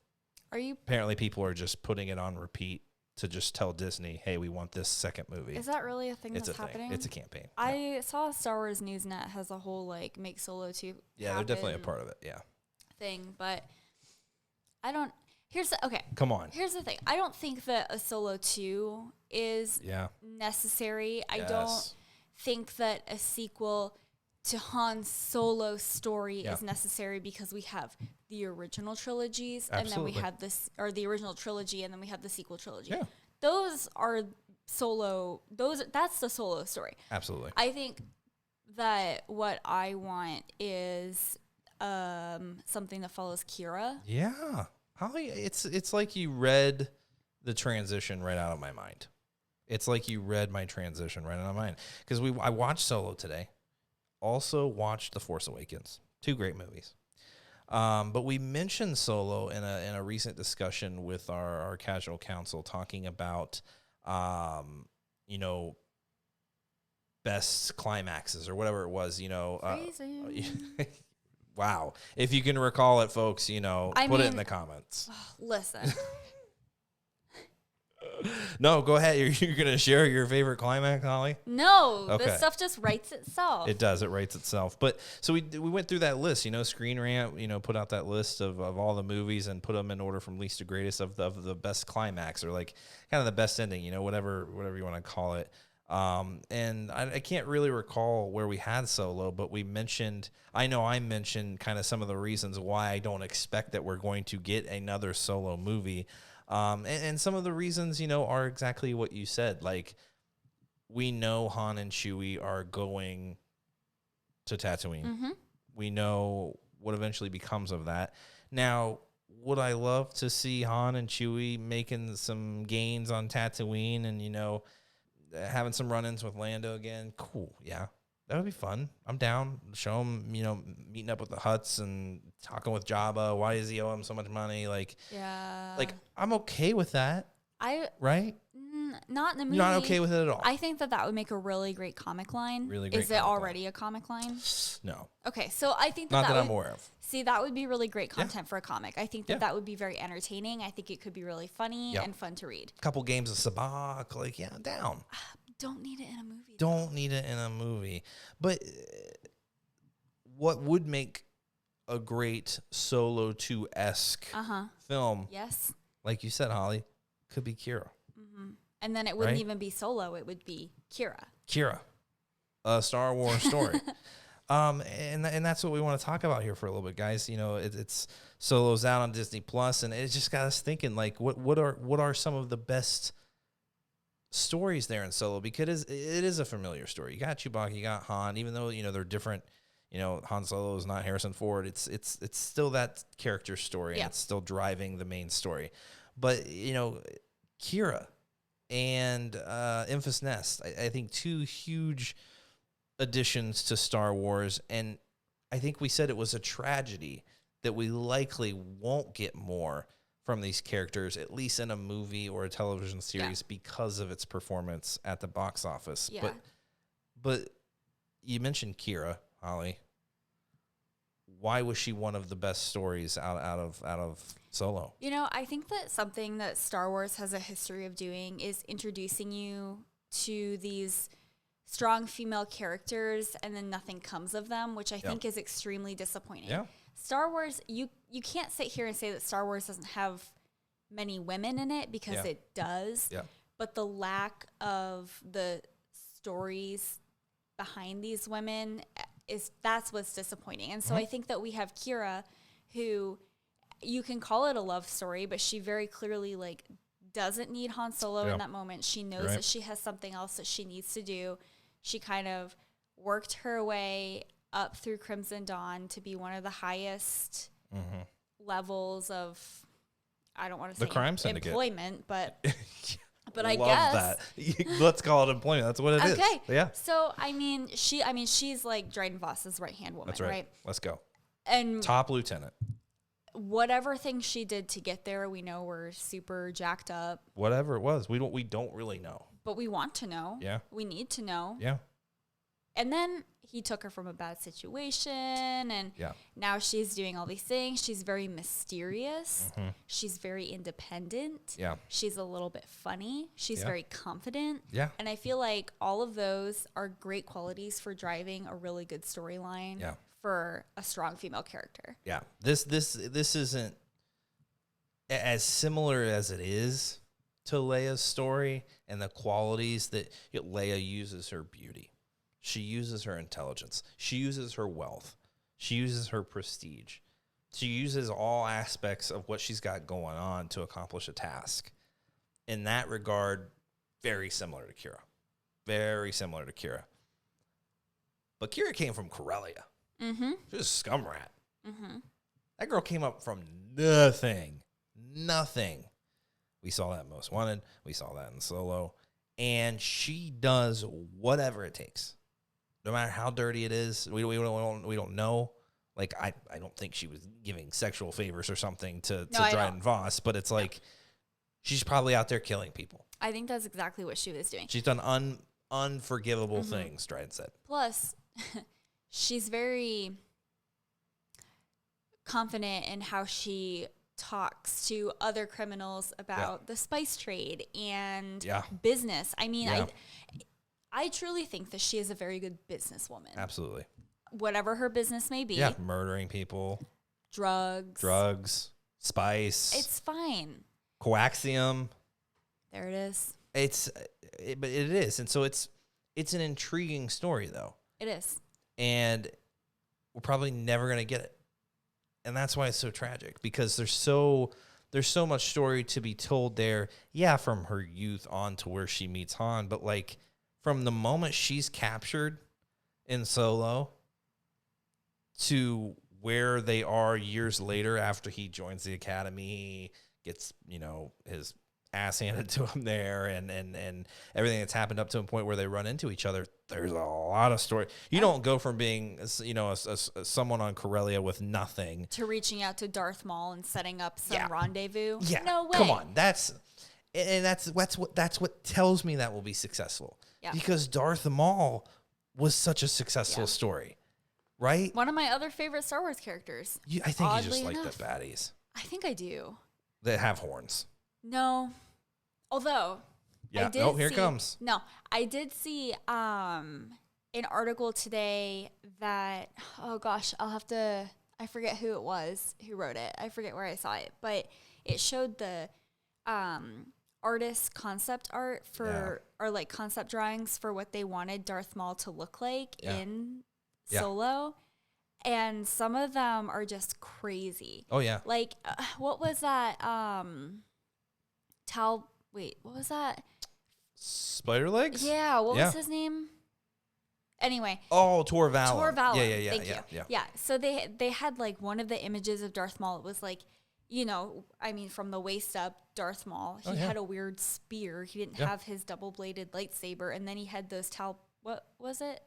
Apparently, people are just putting it on repeat to just tell Disney, hey, we want this second movie. Is that really a thing that's happening? It's a campaign. I saw Star Wars Newsnet has a whole, like, Make Solo 2 Yeah, they're definitely a part of it, yeah. Thing, but I don't... Come on. Here's the thing. I don't think that a Solo 2 is necessary. Yes. I don't think that a sequel to Han Solo's story is necessary because we have the original trilogies and then we have this, or the original trilogy and then we have the sequel trilogy. Yeah. Those are that's the Solo story. Absolutely. I think that what I want is something that follows Qi'ra. Yeah. Holly, it's like you read the transition right out of my mind. It's like you read my transition right out of my mind. Because I watched Solo today. Also watched The Force Awakens. 2 great movies. But we mentioned Solo in a recent discussion with our casual council, talking about, best climaxes or whatever it was, Wow. If you can recall it, folks, put it in the comments. Listen. No, go ahead. You're going to share your favorite climax, Holly? No, this stuff just writes itself. It does. It writes itself. But so we went through that list, Screen Rant, put out that list of all the movies and put them in order from least to greatest of the best climax, or like kind of the best ending, whatever you want to call it. And I can't really recall where we had Solo, but I mentioned kind of some of the reasons why I don't expect that we're going to get another Solo movie. And some of the reasons, are exactly what you said. Like, we know Han and Chewie are going to Tatooine. Mm-hmm. We know what eventually becomes of that. Now, would I love to see Han and Chewie making some gains on Tatooine and, having some run-ins with Lando again? Cool, yeah. That would be fun. I'm down. Show him, meeting up with the Hutts and talking with Jabba. Why does he owe him so much money? Like, yeah. Like, I'm okay with that. Right? Not in the movie. You're not okay with it at all? I think that would make a really great comic line. Really great. Is it already a comic line? No. Okay, so I think that I'm aware of. See, that would be really great content for a comic. I think that would be very entertaining. I think it could be really funny and fun to read. A couple games of Sabacc. Like, yeah, down. Don't need it in a movie. Don't need it in a movie. But what would make a great Solo 2-esque film? Yes. Like you said, Holly, could be Qi'ra. Mm-hmm. And then it wouldn't even be Solo. It would be Qi'ra. Qi'ra. A Star Wars story. And that's what we want to talk about here for a little bit, guys. It's Solo's out on Disney Plus, and it just got us thinking, like, what are some of the best stories there in Solo? Because it is a familiar story. You got Chewbacca, you got Han, even though they're different. Han Solo is not Harrison Ford. It's still that character story, and it's still driving the main story. But Qi'ra and Enfys Nest, I think 2 huge additions to Star Wars, and I think we said it was a tragedy that we likely won't get more from these characters, at least in a movie or a television series, because of its performance at the box office. Yeah. But you mentioned Qi'ra, Holly. Why was she one of the best stories out of Solo? I think that something that Star Wars has a history of doing is introducing you to these strong female characters and then nothing comes of them, which I think is extremely disappointing. Yeah. Star Wars, you can't sit here and say that Star Wars doesn't have many women in it, because it does. Yeah. But the lack of the stories behind these women that's what's disappointing. And so I think that we have Qi'ra, who you can call it a love story, but she very clearly like doesn't need Han Solo in that moment. She knows that she has something else that she needs to do. She kind of worked her way up through Crimson Dawn to be one of the highest levels of, I don't want to say the crime syndicate employment, but but I Love guess that. Let's call it employment. That's what it is. Okay. Yeah. So she's like Dryden Voss's right hand woman. That's right. Let's go. And Top lieutenant. whatever things she did to get there, we know were super jacked up. Whatever it was, we don't really know. But we want to know. Yeah. We need to know. Yeah. And then he took her from a bad situation, and now she's doing all these things. She's very mysterious. She's very independent. Yeah. She's a little bit funny. She's very confident. Yeah. And I feel like all of those are great qualities for driving a really good storyline for a strong female character. Yeah. This isn't as similar as it is to Leia's story and the qualities that Leia uses her beauty. She uses her intelligence. She uses her wealth. She uses her prestige. She uses all aspects of what she's got going on to accomplish a task. In that regard, very similar to Qi'ra. Very similar to Qi'ra. But Qi'ra came from Corellia. Mm-hmm. She was a scum rat. Mm-hmm. That girl came up from nothing. Nothing. We saw that in Most Wanted. We saw that in Solo. And she does whatever it takes. No matter how dirty it is, we don't know. Like, I don't think she was giving sexual favors or something to Dryden Voss, but it's like she's probably out there killing people. I think that's exactly what she was doing. She's done unforgivable things, Dryden said. Plus, she's very confident in how she talks to other criminals about the spice trade and business. I mean, I truly think that she is a very good businesswoman. Absolutely. Whatever her business may be. Yeah, murdering people. Drugs. Spice. It's fine. Coaxium. There it is. But it is. And so it's an intriguing story, though. It is. And we're probably never going to get it. And that's why it's so tragic, because there's so much story to be told there. Yeah, from her youth on to where she meets Han, but like from the moment she's captured in Solo to where they are years later after he joins the academy, gets, his ass handed to him there, and everything that's happened up to a point where they run into each other. There's a lot of story. You don't go from being, someone on Corellia with nothing to reaching out to Darth Maul and setting up some rendezvous. Yeah, no way. Come on, that's what tells me that will be successful. Yeah. Because Darth Maul was such a successful story, right? One of my other favorite Star Wars characters. I think you just like the baddies. I think I do. That have horns. No. Although, I did see an article today that, oh gosh, I forget who it was who wrote it. I forget where I saw it, but it showed the artist concept art or like concept drawings for what they wanted Darth Maul to look like in Solo. And some of them are just crazy. Oh, yeah. Like, what was that? What was that? Spider Legs? Yeah, what was his name? Anyway. Oh, Tor Valon. Tor Valon. Yeah. Thank you. Yeah. So they had like one of the images of Darth Maul. It was like, from the waist up, Darth Maul. He had a weird spear. He didn't have his double-bladed lightsaber. And then he had those what was it?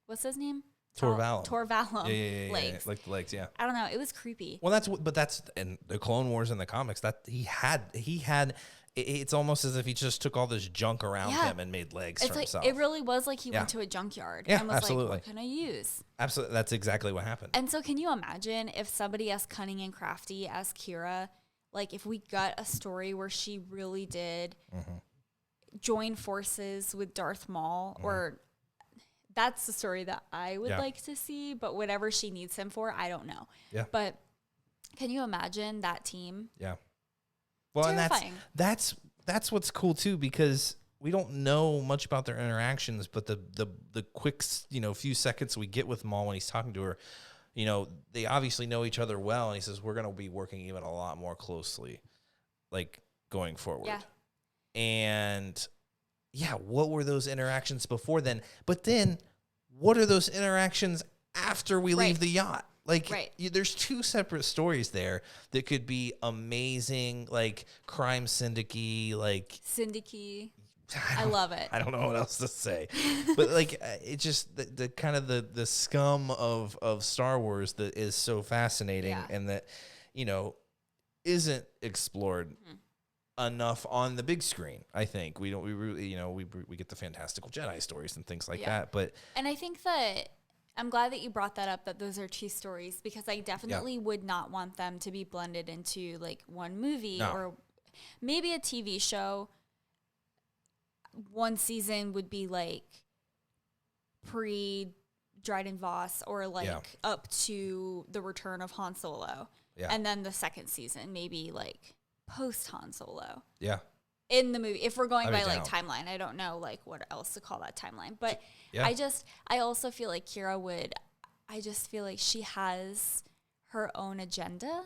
What's his name? Tor Valon. Tor Valon legs. Like the legs, yeah. I don't know. It was creepy. Well, that's in the Clone Wars and the comics that he had. It's almost as if he just took all this junk around him and made legs for himself. It really was like he went to a junkyard and was absolutely. like, what can I use? Absolutely. That's exactly what happened. And so can you imagine if somebody as cunning and crafty as Qi'ra, like if we got a story where she really did join forces with Darth Maul, or that's the story that I would like to see, but whatever she needs him for, I don't know. Yeah. But can you imagine that team? Yeah. Well, terrifying. And that's what's cool too, because we don't know much about their interactions, but the quick, few seconds we get with Maul when he's talking to her, they obviously know each other well, and he says, we're going to be working even a lot more closely, like, going forward. Yeah. And, what were those interactions before then? But then, what are those interactions after we leave the yacht? Like, there's two separate stories there that could be amazing, like, crime syndicate, like... Syndicate. I love it. I don't know what else to say. But, like, it just, the kind of the scum of Star Wars that is so fascinating and that, isn't explored enough on the big screen. I think we really, we get the fantastical Jedi stories and things like that. But and I think that I'm glad that you brought that up, that those are two stories, because I definitely would not want them to be blended into like one movie or maybe a TV show. One season would be like pre Dryden Voss or like up to the return of Han Solo. Yeah. And then the second season, maybe like post Han Solo. Yeah. In the movie, if we're going by like timeline, I don't know like what else to call that timeline, but I also feel like I just feel like she has her own agenda.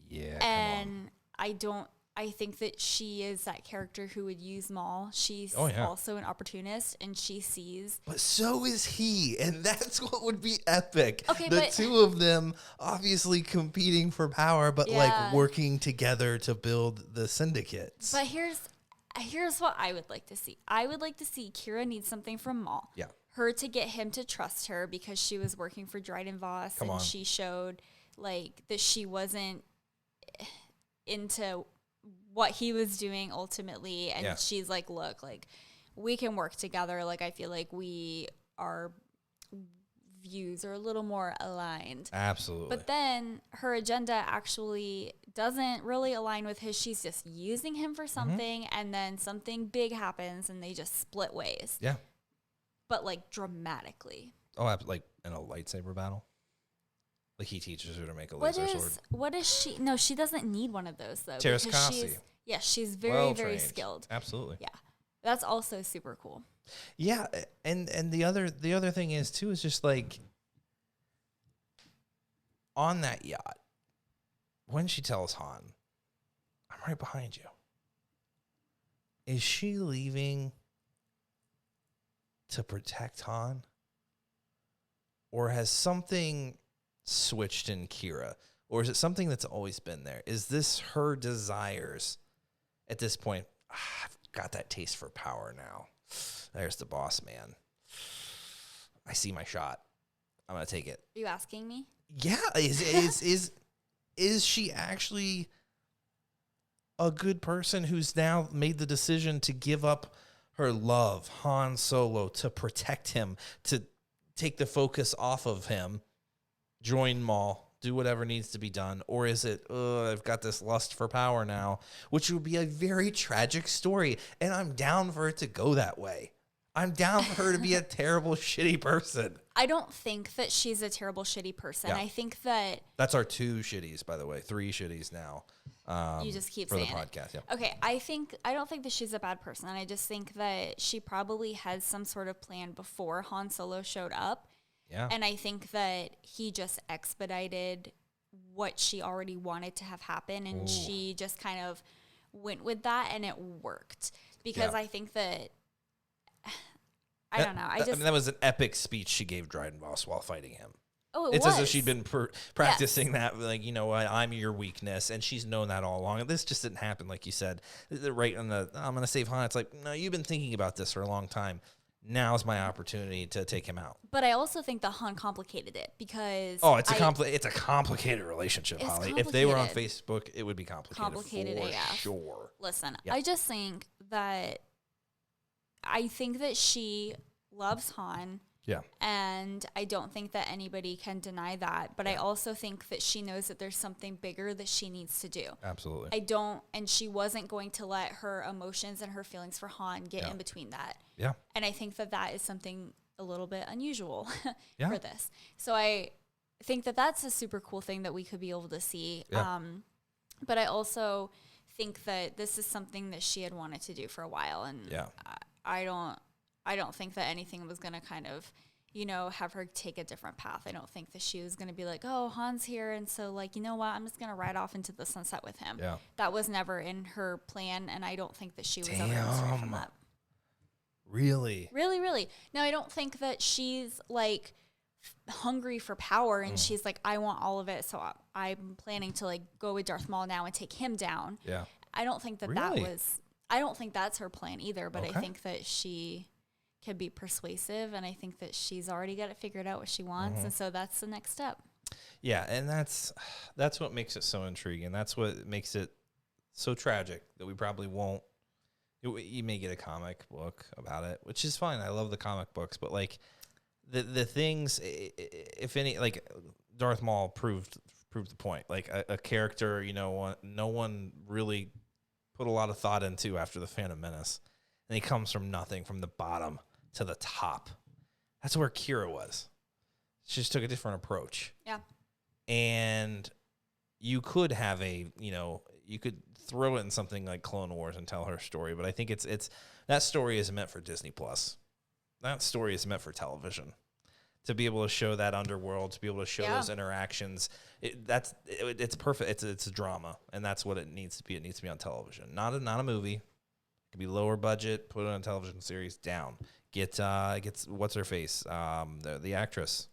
Yeah. And I think that she is that character who would use Maul. She's also an opportunist, and she sees. But so is he, and that's what would be epic. Okay, the two of them obviously competing for power, but like working together to build the syndicates. But here's what I would like to see. I would like to see Qi'ra need something from Maul. Yeah. Her to get him to trust her because she was working for Dryden Voss, she showed like that she wasn't into what he was doing ultimately, and she's like, look, like we can work together. Like I feel like our views are a little more aligned. Absolutely. But then her agenda actually doesn't really align with his. She's just using him for something, and then something big happens and they just split ways. Yeah. But like dramatically. Oh, like in a lightsaber battle? Like he teaches her to make a laser sword. What is she? No, she doesn't need one of those though. She's very, very skilled. Absolutely. Yeah. That's also super cool. Yeah, and the other thing is too is just like on that yacht, when she tells Han, I'm right behind you. Is she leaving to protect Han? Or has something switched in Qi'ra? Or is it something that's always been there? Is this her desires at this point? I've got that taste for power now. There's the boss man. I see my shot. I'm going to take it. Are you asking me? Yeah. Is she actually a good person who's now made the decision to give up her love, Han Solo, to protect him, to take the focus off of him, join Maul, do whatever needs to be done? Or is it, I've got this lust for power now, which would be a very tragic story, and I'm down for it to go that way. I'm down for her to be a terrible, shitty person. I don't think that she's a terrible, shitty person. Yeah. I think that... That's our 2 shitties, by the way. 3 shitties now. You just keep saying for the podcast. Yeah. Okay, I don't think that she's a bad person. I just think that she probably had some sort of plan before Han Solo showed up. Yeah. And I think that he just expedited what she already wanted to have happen, and she just kind of went with that, and it worked. Because I think that... I don't know. I mean, that was an epic speech she gave Dryden Voss while fighting him. Oh, it's as if she'd been practicing that, like, you know what, I'm your weakness, and she's known that all along. And this just didn't happen, like you said. Right on the, I'm going to save Han. It's like, no, you've been thinking about this for a long time. Now's my opportunity to take him out. But I also think that Han complicated it because... Oh, it's a complicated relationship, Holly. If they were on Facebook, it would be complicated for sure. Listen, I just think that... I think that she loves Han. Yeah. And I don't think that anybody can deny that. But I also think that she knows that there's something bigger that she needs to do. Absolutely. And she wasn't going to let her emotions and her feelings for Han get in between that. Yeah. And I think that that is something a little bit unusual for this. So I think that that's a super cool thing that we could be able to see. Yeah. But I also think that this is something that she had wanted to do for a while. And I don't think that anything was going to kind of, you know, have her take a different path. I don't think that she was going to be like, oh, Han's here, and so, like, you know what, I'm just going to ride off into the sunset with him. Yeah. That was never in her plan, and I don't think that she was ever concerned from that. Really? Really, really. No, I don't think that she's, like, hungry for power, and she's like, I want all of it, so I'm planning to, like, go with Darth Maul now and take him down. Yeah. I don't think that Really? I don't think that's her plan either, but Okay. I think that she can be persuasive, and I think that she's already got it figured out what she wants, and so that's the next step. Yeah, and that's what makes it so intriguing. That's what makes it so tragic that we probably won't. You may get a comic book about it, which is fine. I love the comic books, but like the things, if any, like Darth Maul proved the point. Like a character, you know, no one really put a lot of thought into after the Phantom Menace, and he comes from nothing, from the bottom to the top. That's where Qi'ra was. She just took a different approach. Yeah. And you could have you could throw it in something like Clone Wars and tell her story, but I think it's that story is meant for Disney Plus. That story is meant for television. To be able to show that underworld, to be able to show those interactions, it's perfect. It's a drama, and that's what it needs to be. It needs to be on television, not a movie. It could be lower budget, put it on a television series. Down. Get what's her face, the actress.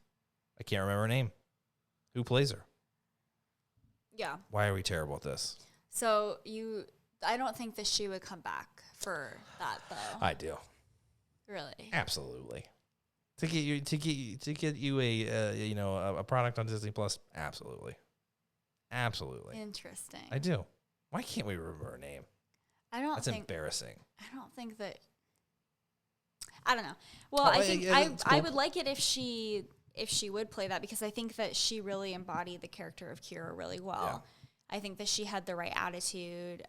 I can't remember her name. Who plays her? Yeah. Why are we terrible at this? So I don't think that she would come back for that, though. I do. Really? Absolutely. To get you a product on Disney Plus, absolutely. Interesting. I do. Why can't we remember her name? That's embarrassing. I don't think that. I don't know. Well, I would like it if she would play that, because I think that she really embodied the character of Qi'ra really well. Yeah. I think that she had the right attitude.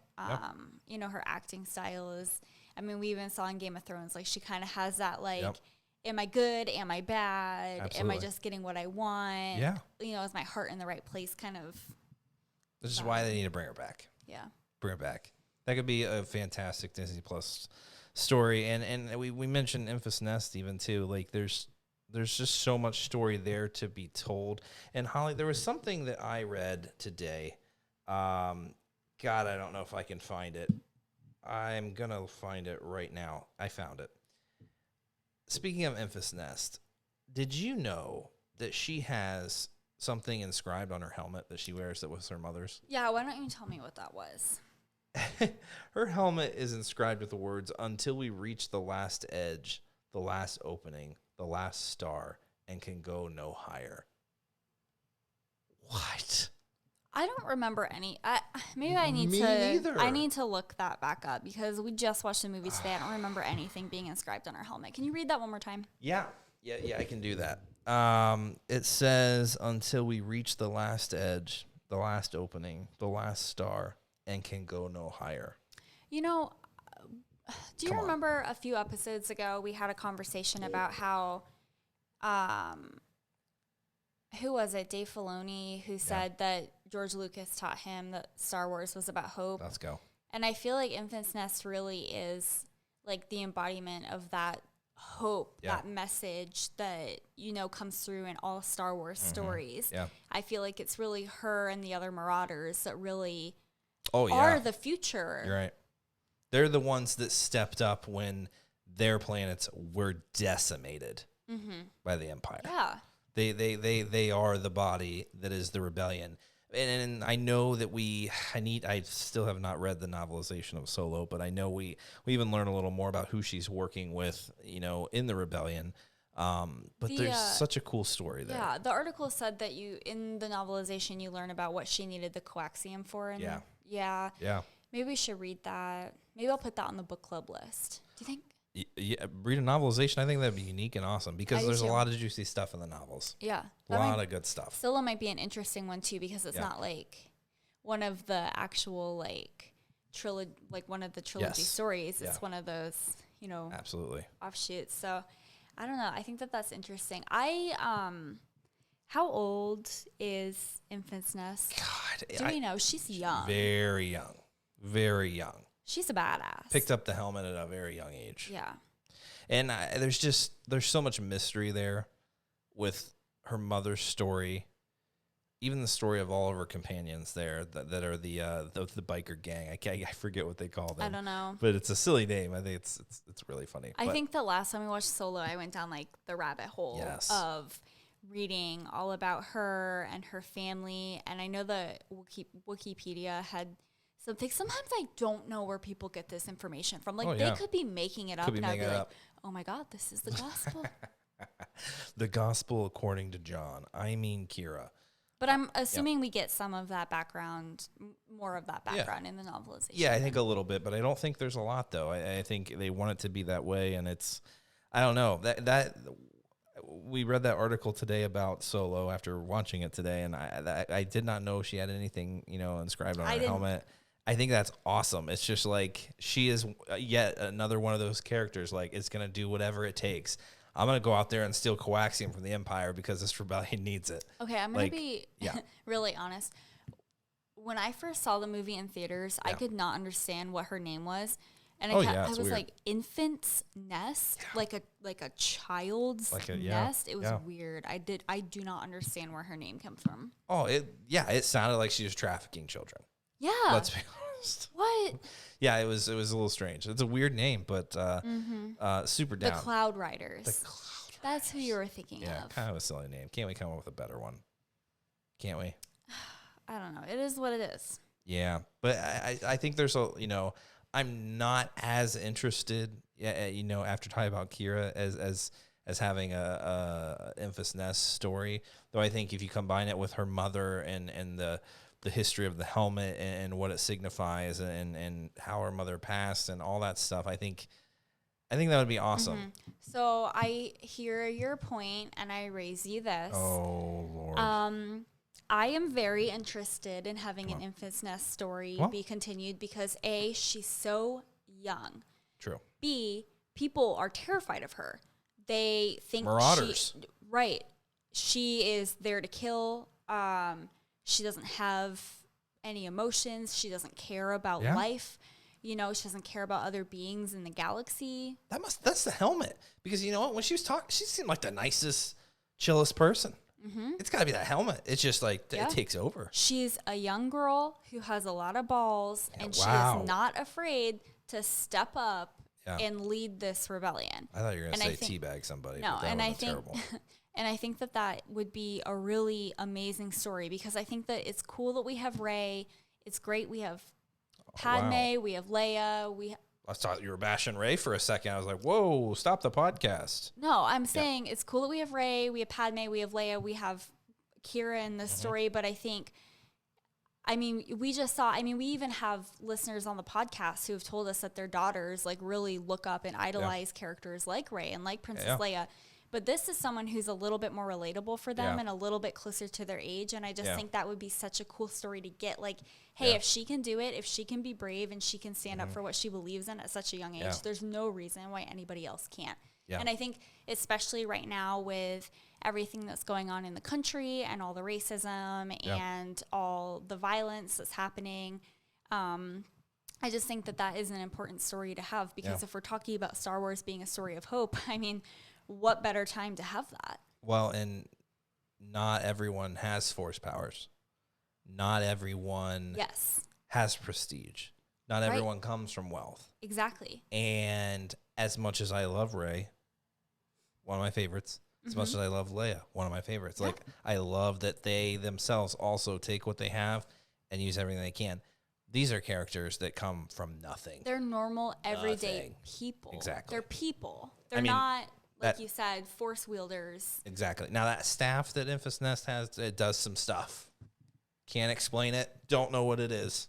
You know, her acting style is. I mean, we even saw in Game of Thrones, like, she kind of has that, like, am I good? Am I bad? Absolutely. Am I just getting what I want? Yeah. You know, is my heart in the right place? Kind of. This is why they need to bring her back. Yeah. Bring her back. That could be a fantastic Disney Plus story. And we mentioned Enfys Nest even too. Like, there's just so much story there to be told. And Holly, there was something that I read today. God, I don't know if I can find it. I'm going to find it right now. I found it. Speaking of Enfys Nest, did you know that she has something inscribed on her helmet that she wears that was her mother's? Yeah, why don't you tell me what that was? Her helmet is inscribed with the words, "Until we reach the last edge, the last opening, the last star, and can go no higher." What? I don't remember any. Maybe I need Me to. neither. I need to look that back up, because we just watched the movie today. I don't remember anything being inscribed on her helmet. Can you read that one more time? Yeah, I can do that. It says, "Until we reach the last edge, the last opening, the last star, and can go no higher." You know, do you remember a few episodes ago we had a conversation about how, who was it? Dave Filoni, who said that George Lucas taught him that Star Wars was about hope. Let's go. And I feel like Enfys Nest really is like the embodiment of that hope, that message that, you know, comes through in all Star Wars stories. Yeah. I feel like it's really her and the other Marauders that really Oh, yeah. are the future. You're right. They're the ones that stepped up when their planets were decimated by the Empire. Yeah. They are the body that is the rebellion. And I know that I still have not read the novelization of Solo, but I know we even learn a little more about who she's working with, you know, in the rebellion. But there's such a cool story there. Yeah, the article said that in the novelization you learn about what she needed the coaxium for. And yeah. Maybe we should read that. Maybe I'll put that on the book club list. Do you think? Yeah, read a novelization. I think that'd be unique and awesome, because there's a lot of juicy stuff in the novels. Yeah. A lot of good stuff. Solo might be an interesting one too, because it's not like one of the actual like one of the trilogy stories. It's one of those, you know, absolutely offshoots. So I don't know. I think that's interesting. How old is Enfys Nest? God, do we know? She's young. Very young. Very young. She's a badass. Picked up the helmet at a very young age. Yeah. And there's so much mystery there with her mother's story, even the story of all of her companions there that are the biker gang. I forget what they call them. I don't know, but it's a silly name. I think it's really funny. I think the last time we watched Solo, I went down like the rabbit hole of reading all about her and her family. And I know that Wikipedia had something. Sometimes I don't know where people get this information from. Like they could be making it up, and I'd be like, "Oh my God, this is the gospel." The gospel according to John. I mean Qi'ra. But I'm assuming we get some of that background, more of that background in the novelization. Yeah, I think a little bit, but I don't think there's a lot though. I think they want it to be that way, and I don't know that we read that article today about Solo after watching it today, and I did not know she had anything inscribed on her helmet. I think that's awesome. It's just like she is yet another one of those characters. Like it's gonna do whatever it takes. I'm going to go out there and steal coaxium from the Empire because this rebellion needs it. Okay, I'm going to be really honest. When I first saw the movie in theaters, I could not understand what her name was. And I was weird. Like, Enfys Nest? Like a child's nest? It was weird. I do not understand where her name comes from. Oh, it sounded like she was trafficking children. Yeah. Let's be honest. What? Yeah, it was a little strange. It's a weird name, but super down. The Cloud Riders. That's who you were thinking of. Yeah, kind of a silly name. Can't we come up with a better one? Can't we? I don't know. It is what it is. Yeah, but I think there's I'm not as interested, after talking about Qi'ra as having a Enfys Nest story. Though I think if you combine it with her mother and the history of the helmet and what it signifies and how her mother passed and all that stuff, I think that would be awesome. Mm-hmm. So I hear your point, and I raise you this. Oh, Lord. I am very interested in having an Enfys Nest story be continued because A, she's so young. True. B, people are terrified of her. They think Marauders. She is there to kill. She doesn't have any emotions. She doesn't care about life. She doesn't care about other beings in the galaxy. That's the helmet. Because you know what? When she was talking, she seemed like the nicest, chillest person. Mm-hmm. It's got to be that helmet. It's just like it takes over. She's a young girl who has a lot of balls, and she is not afraid to step up and lead this rebellion. I thought you were going to say teabag somebody. No, and I think terrible. And I think that would be a really amazing story because I think that it's cool that we have Rey. It's great. We have Padme. We have Leia. I thought you were bashing Rey for a second. I was like, whoa, stop the podcast. No, I'm saying it's cool that we have Rey. We have Padme. We have Leia. We have Qi'ra in this story. But I think, we just saw, we even have listeners on the podcast who have told us that their daughters really look up and idolize characters like Rey and like Princess Leia. But this is someone who's a little bit more relatable for them and a little bit closer to their age. And I just think that would be such a cool story to get. Hey, if she can do it, if she can be brave and she can stand up for what she believes in at such a young age, there's no reason why anybody else can't. Yeah. And I think especially right now with everything that's going on in the country and all the racism and all the violence that's happening, I just think that is an important story to have because if we're talking about Star Wars being a story of hope, what better time to have that? Well, and not everyone has force powers. Not everyone has prestige. Not everyone comes from wealth. Exactly. And as much as I love Rey, one of my favorites, as much as I love Leia, one of my favorites. Yeah. I love that they themselves also take what they have and use everything they can. These are characters that come from nothing. They're normal, everyday people. Exactly. They're people. They're not... you said, force wielders. Exactly. Now, that staff that Enfys Nest has, it does some stuff. Can't explain it. Don't know what it is.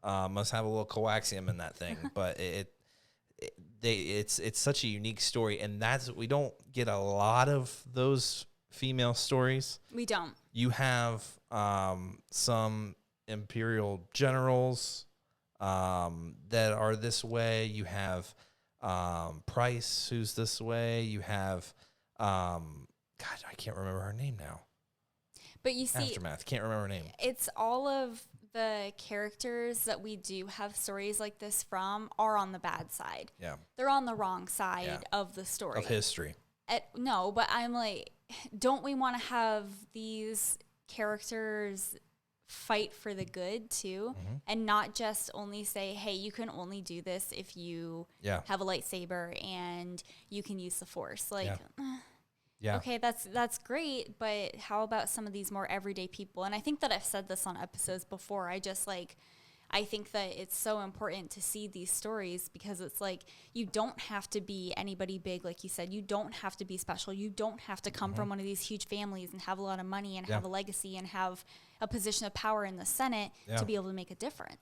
Must have a little coaxium in that thing. But it's such a unique story. And we don't get a lot of those female stories. We don't. You have some Imperial generals that are this way. You have... Price, who's this way. You have, I can't remember her name now. But you see, Aftermath, can't remember her name. It's all of the characters that we do have stories like this from are on the bad side. Yeah. They're on the wrong side of the story. Of history. No, but I'm like, don't we want to have these characters fight for the good too, and not just only say, hey, you can only do this if you have a lightsaber and you can use the Force. Like, okay, that's great, but how about some of these more everyday people? And I think that I've said this on episodes before. I think that it's so important to see these stories because it's like, you don't have to be anybody big, like you said. You don't have to be special. You don't have to come from one of these huge families and have a lot of money and have a legacy and have a position of power in the Senate to be able to make a difference.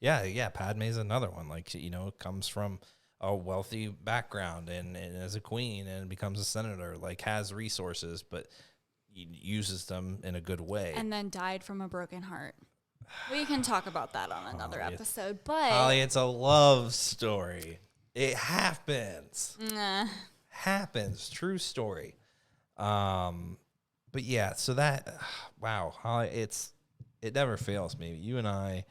Yeah. Padme's another one. Like, comes from a wealthy background and as a queen and becomes a senator, like has resources, but uses them in a good way. And then died from a broken heart. We can talk about that on another episode, but... Holly, it's a love story. It happens. Happens. True story. But yeah, so that... Wow, Holly, it never fails me. You and I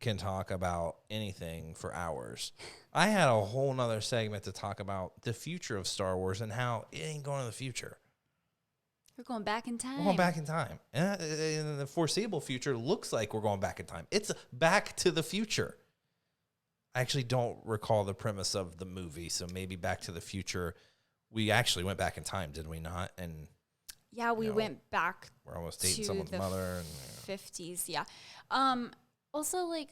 can talk about anything for hours. I had a whole nother segment to talk about the future of Star Wars and how it ain't going to the future. We're going back in time. We're going back in time. And the foreseeable future looks like we're going back in time. It's Back to the Future. I actually don't recall the premise of the movie, so maybe Back to the Future, we actually went back in time, did we not? And yeah, we went back. We're almost dating someone's mother. And 50s, yeah. Also, like,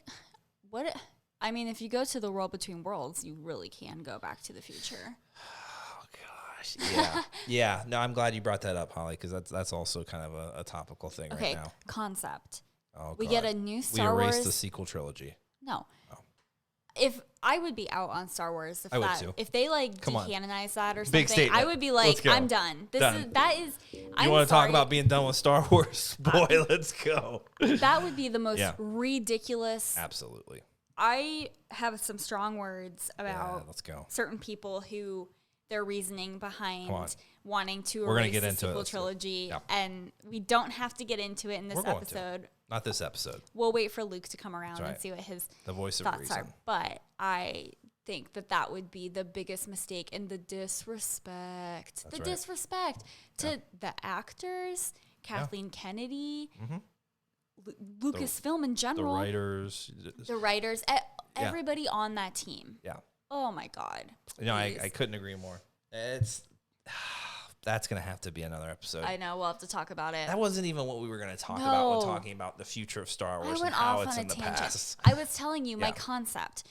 what? I mean, if you go to the world between worlds, you really can go back to the future. Yeah. No, I'm glad you brought that up, Holly, because that's also kind of a topical thing right now. Concept. Oh, we get a new Star Wars. We erased the sequel trilogy. No. Oh. If I would be out on Star Wars, if they like decanonize that or something, I would be like, I'm done. You want to talk about being done with Star Wars? Boy, let's go. That would be the most ridiculous. Absolutely. I have some strong words about let's go. Certain people who their reasoning behind wanting to erase the sequel trilogy, and we don't have to get into it in this episode. Not this episode. We'll wait for Luke to come around and see what his thoughts are. But I think that would be the biggest mistake, and the disrespect. Disrespect to the actors, Kathleen Kennedy, Lucasfilm in general. The writers, everybody on that team. Yeah. Oh my God. I couldn't agree more. That's going to have to be another episode. I know. We'll have to talk about it. That wasn't even what we were going to talk about when talking about the future of Star Wars and how it's in the past. I was telling you my concept.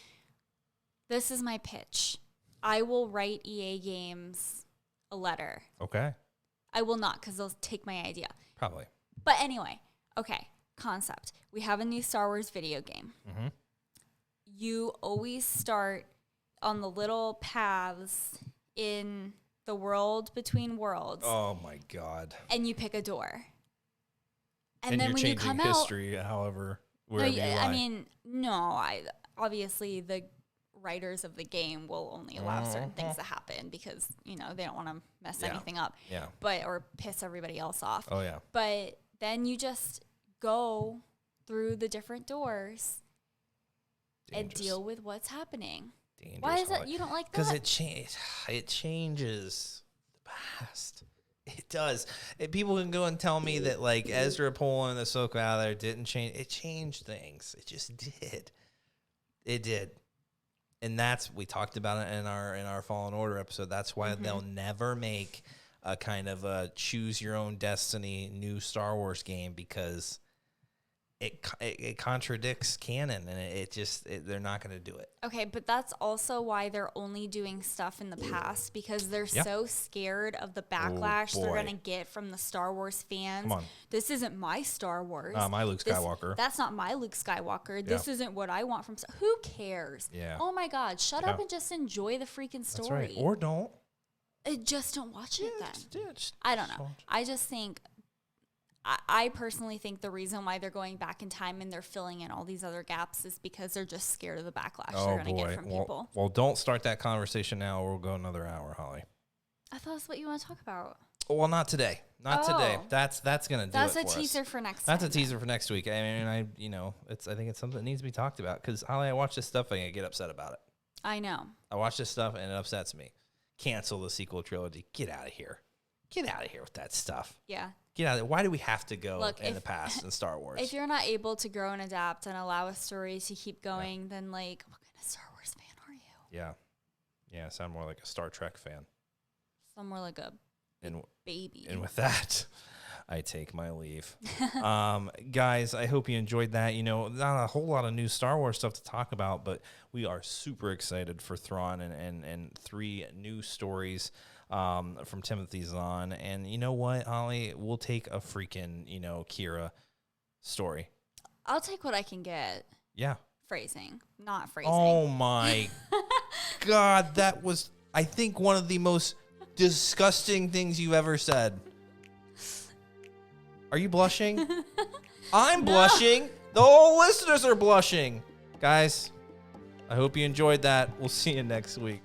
This is my pitch. I will write EA Games a letter. Okay. I will not, because they'll take my idea. Probably. But anyway, okay. Concept. We have a new Star Wars video game. Mm-hmm. You always start on the little paths in the world between worlds. Oh my God. And you pick a door. And then when you come history, however, wherever you lie. I mean, obviously the writers of the game will only allow certain things to happen because, they don't want to mess anything up. Yeah. Or piss everybody else off. Oh yeah. But then you just go through the different doors and deal with what's happening. Dangerous. Why is that? You don't like that? Because it changes the past. It does. People can go and tell me that like Ezra pulling the Ahsoka out of there didn't change. It changed things. It just did. It did. And we talked about it in our Fallen Order episode. That's why they'll never make a kind of a choose your own destiny new Star Wars game, because it contradicts canon, and they're not going to do it. Okay, but that's also why they're only doing stuff in the past, because they're so scared of the backlash they're going to get from the Star Wars fans. Come on. This isn't my Star Wars. My Luke Skywalker. That's not my Luke Skywalker. This isn't what I want from who cares? Yeah. Oh my God, shut up and just enjoy the freaking story. That's right. Or don't. Just don't watch it then. I don't know. I just think... I personally think the reason why they're going back in time and they're filling in all these other gaps is because they're just scared of the backlash they're going to get from people. Well, don't start that conversation now, or we'll go another hour, Holly. I thought that's what you want to talk about. Well, not today. Not today. That's gonna do it. That's for a us. teaser for next. That's time. a teaser for next week. I mean, I think it's something that needs to be talked about because Holly, I watch this stuff and I get upset about it. I know. I watch this stuff and it upsets me. Cancel the sequel trilogy. Get out of here. Get out of here with that stuff. Yeah. Get out of there. Why do we have to go in the if- past in Star Wars? If you're not able to grow and adapt and allow a story to keep going, then like, what kind of Star Wars fan are you? Yeah. Yeah, I sound more like a Star Trek fan. Sound more like a baby. And with that, I take my leave. Guys, I hope you enjoyed that. Not a whole lot of new Star Wars stuff to talk about, but we are super excited for Thrawn and 3 new stories from Timothy Zahn. And you know what, Holly? We'll take a freaking, Qi'ra story. I'll take what I can get. Yeah. Phrasing, not phrasing. Oh, my God. That was, I think, one of the most disgusting things you've ever said. Are you blushing? I'm blushing. The whole listeners are blushing. Guys, I hope you enjoyed that. We'll see you next week.